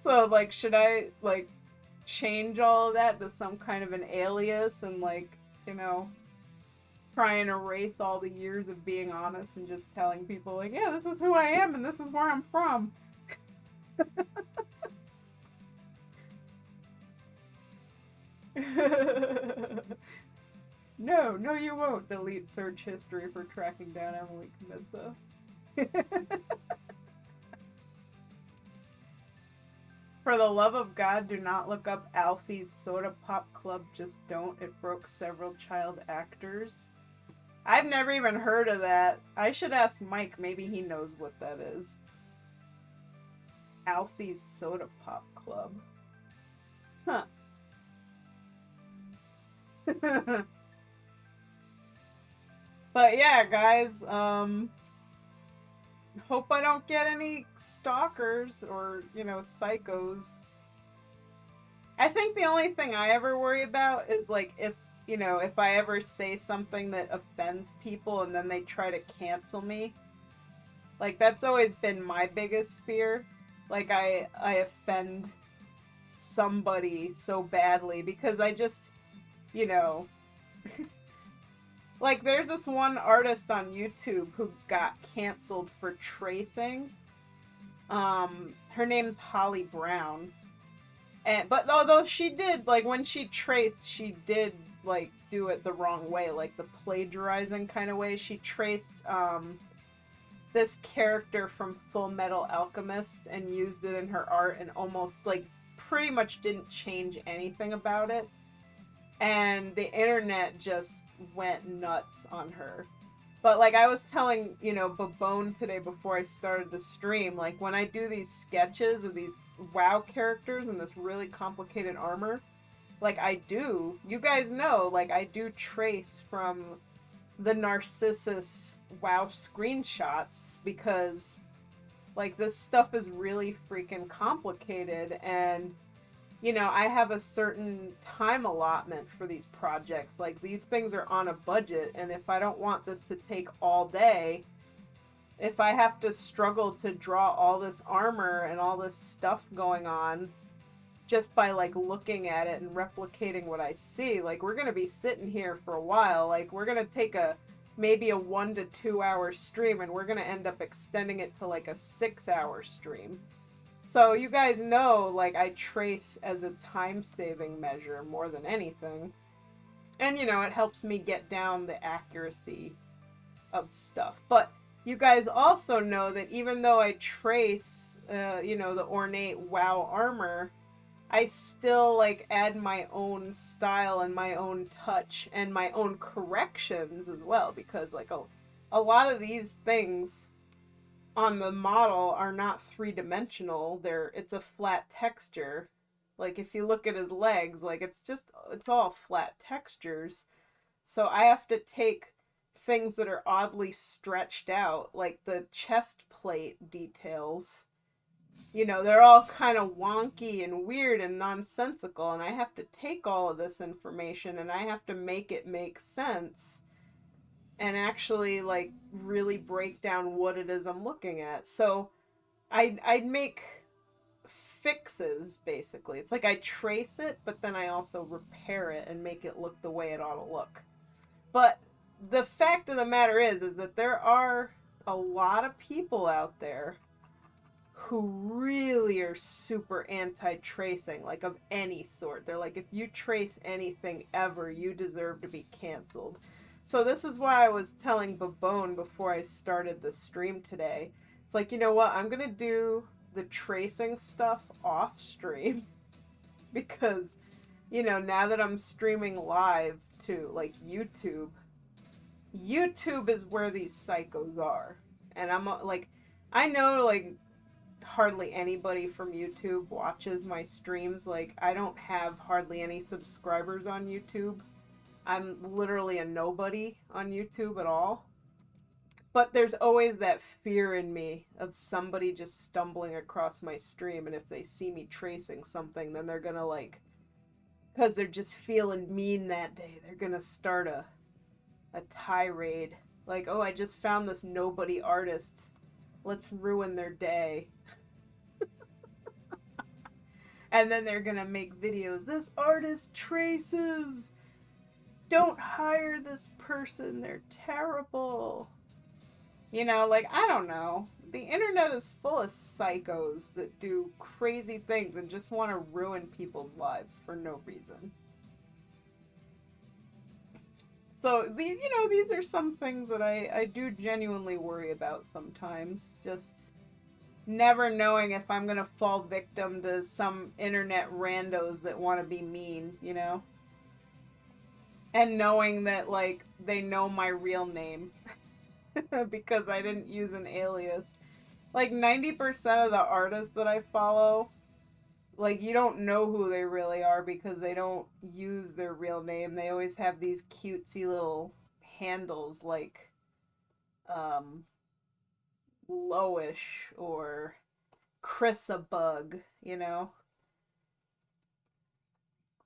So, like, should I, like, change all of that to some kind of an alias and, like, try and erase all the years of being honest and just telling people, like, yeah, this is who I am and this is where I'm from. No, you won't delete search history for tracking down Emily Camissa. For the love of God, do not look up Alfie's Soda Pop Club. Just don't. It broke several child actors. I've never even heard of that. I should ask Mike. Maybe he knows what that is. Alfie's Soda Pop Club. Huh. But yeah, guys, hope I don't get any stalkers or, psychos. I think the only thing I ever worry about is, like, if I ever say something that offends people and then they try to cancel me. Like, that's always been my biggest fear. Like, I offend somebody so badly because I just, like, there's this one artist on YouTube who got canceled for tracing. Her name's Holly Brown. But although she did, like, when she traced, she did, like, do it the wrong way, like the plagiarizing kind of way. She traced, this character from Full Metal Alchemist and used it in her art and almost, like, pretty much didn't change anything about it. And the internet just went nuts on her. But, like, I was telling, Babone today before I started the stream, like, when I do these sketches of these WoW characters in this really complicated armor, like, you guys know, like, I do trace from the Narcissus WoW screenshots because, like, this stuff is really freaking complicated and, I have a certain time allotment for these projects. Like, these things are on a budget, and if I don't want this to take all day, if I have to struggle to draw all this armor and all this stuff going on just by, like, looking at it and replicating what I see, like, we're gonna be sitting here for a while. Like, we're gonna take maybe a 1 to 2 hour stream, and we're gonna end up extending it to, like, a 6-hour stream. So you guys know, like, I trace as a time-saving measure more than anything. And, it helps me get down the accuracy of stuff. But you guys also know that even though I trace, the ornate WoW armor, I still like add my own style and my own touch and my own corrections as well, because like a lot of these things on the model are not three-dimensional. It's a flat texture. Like if you look at his legs, like it's all flat textures. So I have to take things that are oddly stretched out, like the chest plate details. They're all kind of wonky and weird and nonsensical, and I have to take all of this information and I have to make it make sense and actually like really break down what it is I'm looking at. So I'd make fixes basically. It's like I trace it, but then I also repair it and make it look the way it ought to look. But the fact of the matter is that there are a lot of people out there who really are super anti-tracing, like of any sort. They're like, if you trace anything ever, you deserve to be canceled. So this is why I was telling Babone before I started the stream today. It's like, you know what? I'm going to do the tracing stuff off stream because, now that I'm streaming live to like YouTube is where these psychos are. And I'm like, I know like hardly anybody from YouTube watches my streams. Like, I don't have hardly any subscribers on YouTube. I'm literally a nobody on YouTube at all. But there's always that fear in me of somebody just stumbling across my stream, and if they see me tracing something, then they're gonna like, because they're just feeling mean that day, they're gonna start a tirade. Like, oh, I just found this nobody artist. Let's ruin their day. And then they're gonna make videos. This artist traces. Don't hire this person. They're terrible. Like, I don't know. The internet is full of psychos that do crazy things and just want to ruin people's lives for no reason. So, these are some things that I do genuinely worry about sometimes. Just never knowing if I'm going to fall victim to some internet randos that want to be mean, And knowing that, like, they know my real name because I didn't use an alias. Like, 90% of the artists that I follow, like, you don't know who they really are because they don't use their real name. They always have these cutesy little handles like Loish or Chrisabug,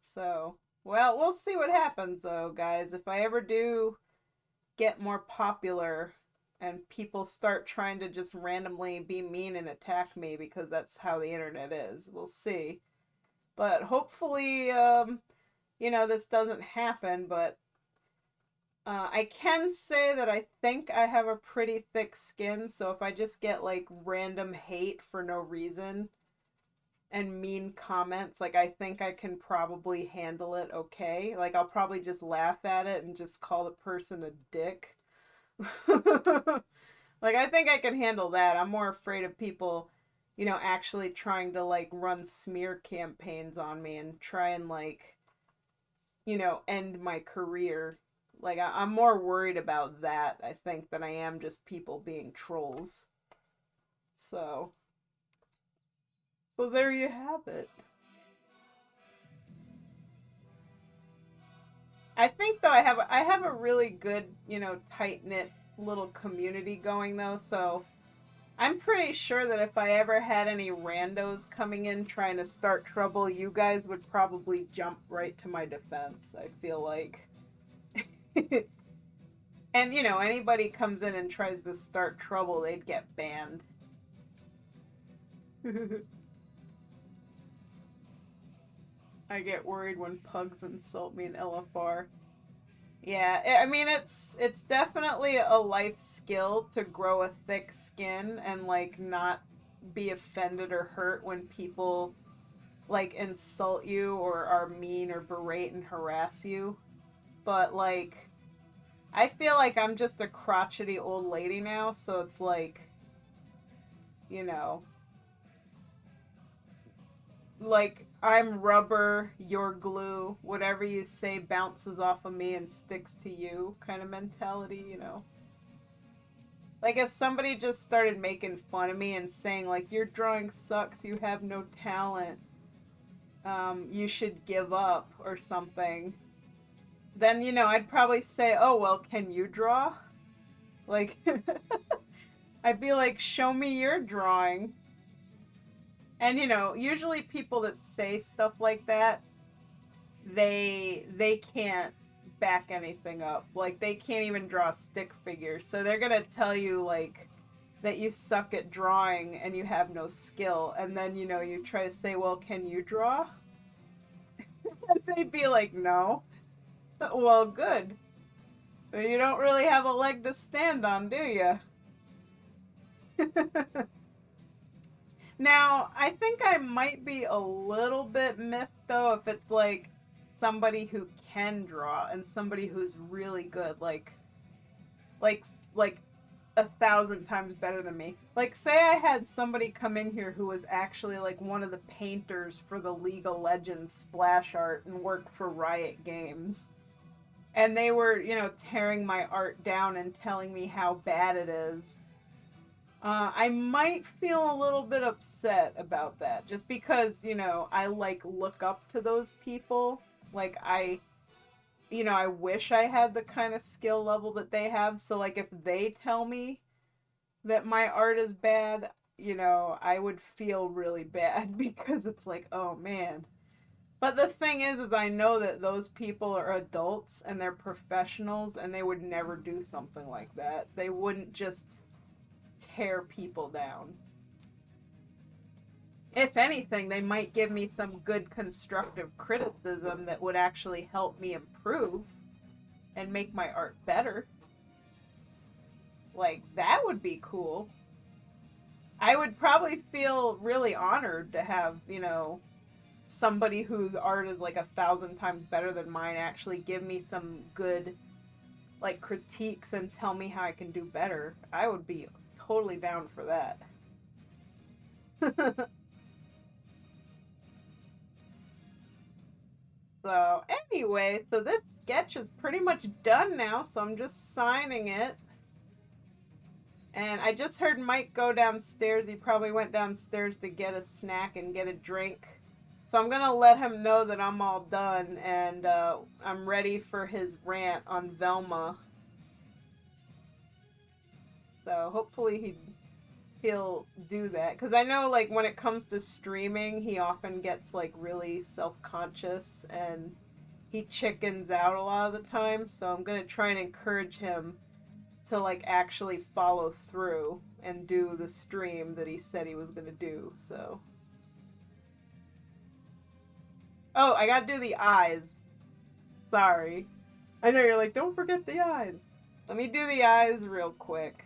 So, well, we'll see what happens though, guys. If I ever do get more popular and people start trying to just randomly be mean and attack me because that's how the internet is, we'll see. But hopefully, this doesn't happen, but I can say that I think I have a pretty thick skin, so if I just get like random hate for no reason and mean comments, like I think I can probably handle it okay. Like I'll probably just laugh at it and just call the person a dick. Like I think I can handle that. I'm more afraid of people, actually trying to like run smear campaigns on me and try and like, end my career. Like I'm more worried about that, I think, than I am just people being trolls. So there you have it. I think though I have a really good, tight knit little community going though, so I'm pretty sure that if I ever had any randos coming in trying to start trouble, you guys would probably jump right to my defense, I feel like. And, anybody comes in and tries to start trouble, they'd get banned. I get worried when pugs insult me in LFR. Yeah, I mean, it's definitely a life skill to grow a thick skin and, like, not be offended or hurt when people, like, insult you or are mean or berate and harass you. But, like, I feel like I'm just a crotchety old lady now, so it's like, like I'm rubber, you're glue. Whatever you say bounces off of me and sticks to you kind of mentality, you know. Like if somebody just started making fun of me and saying like your drawing sucks, you have no talent, you should give up or something, then you know I'd probably say, oh well, can you draw? Like I'd be like, show me your drawing. And you know, usually people that say stuff like that, they can't back anything up. Like they can't even draw stick figures. So they're gonna tell you like that you suck at drawing and you have no skill. And then you know you try to say, well, can you draw? And they'd be like, no. Well, good. You don't really have a leg to stand on, do you? Now, I think I might be a little bit miffed though if it's like somebody who can draw and somebody who's really good, like like 1,000 times better than me. Like say I had somebody come in here who was actually like one of the painters for the League of Legends splash art and worked for Riot Games. And they were, you know, tearing my art down and telling me how bad it is. I might feel a little bit upset about that, just because you know I like look up to those people. Like you know, I wish I had the kind of skill level that they have. So like, if they tell me that my art is bad, you know, I would feel really bad because it's like, oh man. But the thing is I know that those people are adults and they're professionals and they would never do something like that. They wouldn't just tear people down. If anything, they might give me some good constructive criticism that would actually help me improve and make my art better. Like, that would be cool. I would probably feel really honored to have, you know, somebody whose art is like 1,000 times better than mine actually give me some good, like, critiques and tell me how I can do better. I would be totally down for that. So, anyway, so this sketch is pretty much done now, so I'm just signing it. And I just heard Mike go downstairs. He probably went downstairs to get a snack and get a drink. So I'm going to let him know that I'm all done and I'm ready for his rant on Velma. So hopefully he'll do that. Because I know, like, when it comes to streaming, he often gets, like, really self-conscious and he chickens out a lot of the time. So I'm going to try and encourage him to like actually follow through and do the stream that he said he was gonna do. So, oh, I gotta do the eyes. Sorry, I know you're like, don't forget the eyes. Let me do the eyes real quick.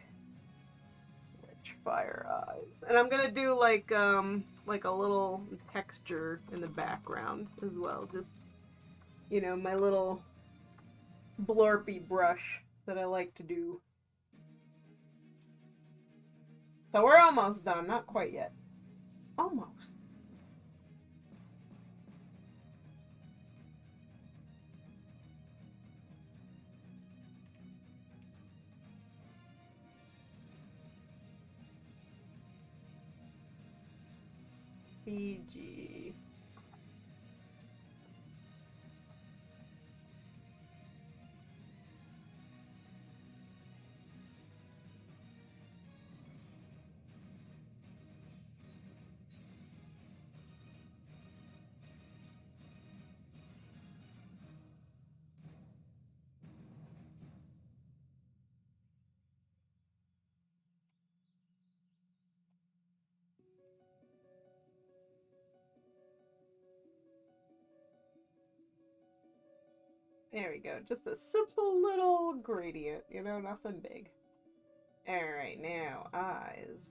Rich fire eyes, and I'm gonna do like a little texture in the background as well. Just you know, my little blorpy brush that I like to do. So we're almost done. Not quite yet. Almost. Fiji. There we go. Just a simple little gradient, you know, nothing big. Alright, now eyes.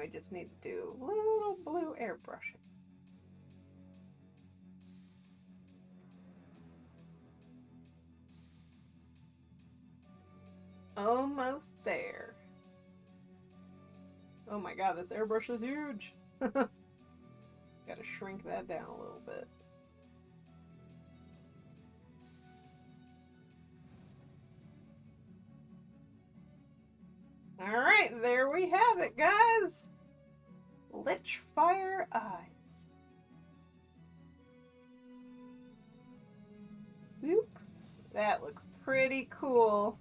we just need to do a little blue airbrushing. Almost there. Oh my god, this airbrush is huge. Gotta shrink that down a little bit. Alright, there we have it, guys! Lich Fire Eyes. Oop. That looks pretty cool.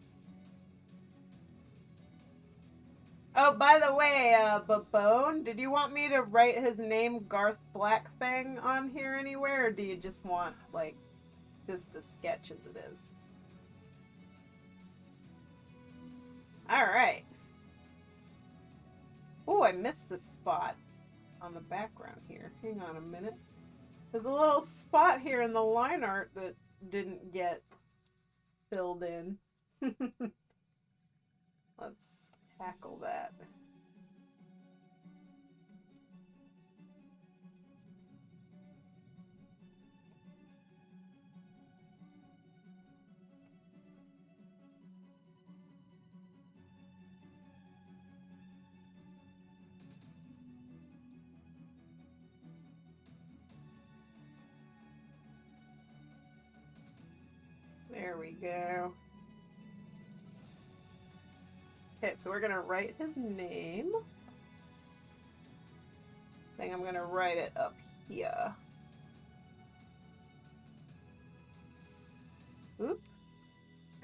Oh, by the way, Babone, did you want me to write his name, Garth Blackfang, on here anywhere, or do you just want, like, just the sketch as it is? Alright. Oh, I missed a spot on the background here. Hang on a minute. There's a little spot here in the line art that didn't get filled in. Let's tackle that. There we go. Okay, so we're gonna write his name. I think I'm gonna write it up here. Oop.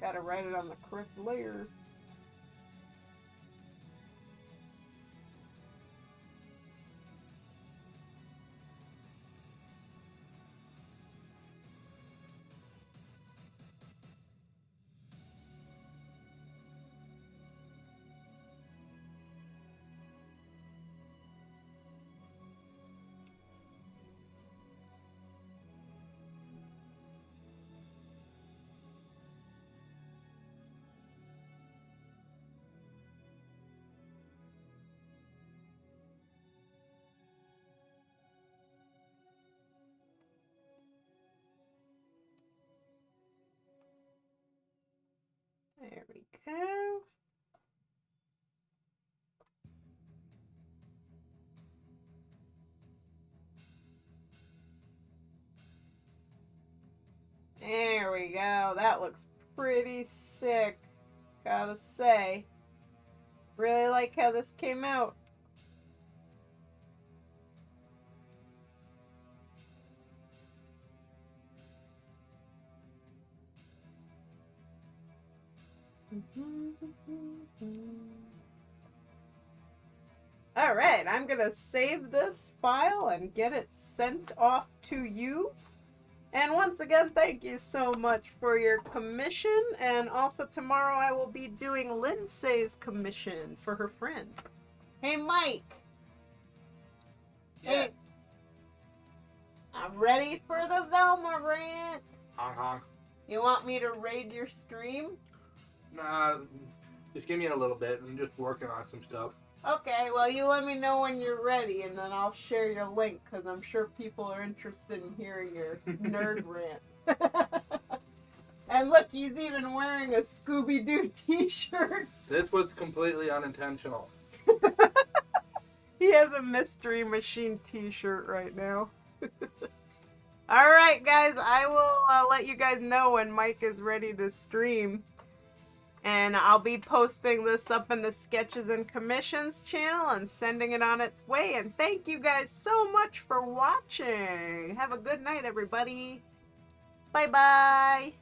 Gotta write it on the correct layer. There we go. There we go. That looks pretty sick, gotta say. Really like how this came out. Alright, I'm gonna save this file and get it sent off to you. And once again, thank you so much for your commission. And also tomorrow I will be doing Lindsay's commission for her friend. Hey, Mike. Yeah. Hey. I'm ready for the Velma rant. Honk honk. You want me to raid your stream? Nah, just give me a little bit. I'm just working on some stuff. Okay, well, you let me know when you're ready, and then I'll share your link, because I'm sure people are interested in hearing your nerd rant. And look, he's even wearing a Scooby-Doo t-shirt. This was completely unintentional. He has a Mystery Machine t-shirt right now. Alright, guys, I will let you guys know when Mike is ready to stream. And I'll be posting this up in the Sketches and Commissions channel and sending it on its way. And thank you guys so much for watching. Have a good night, everybody. Bye-bye.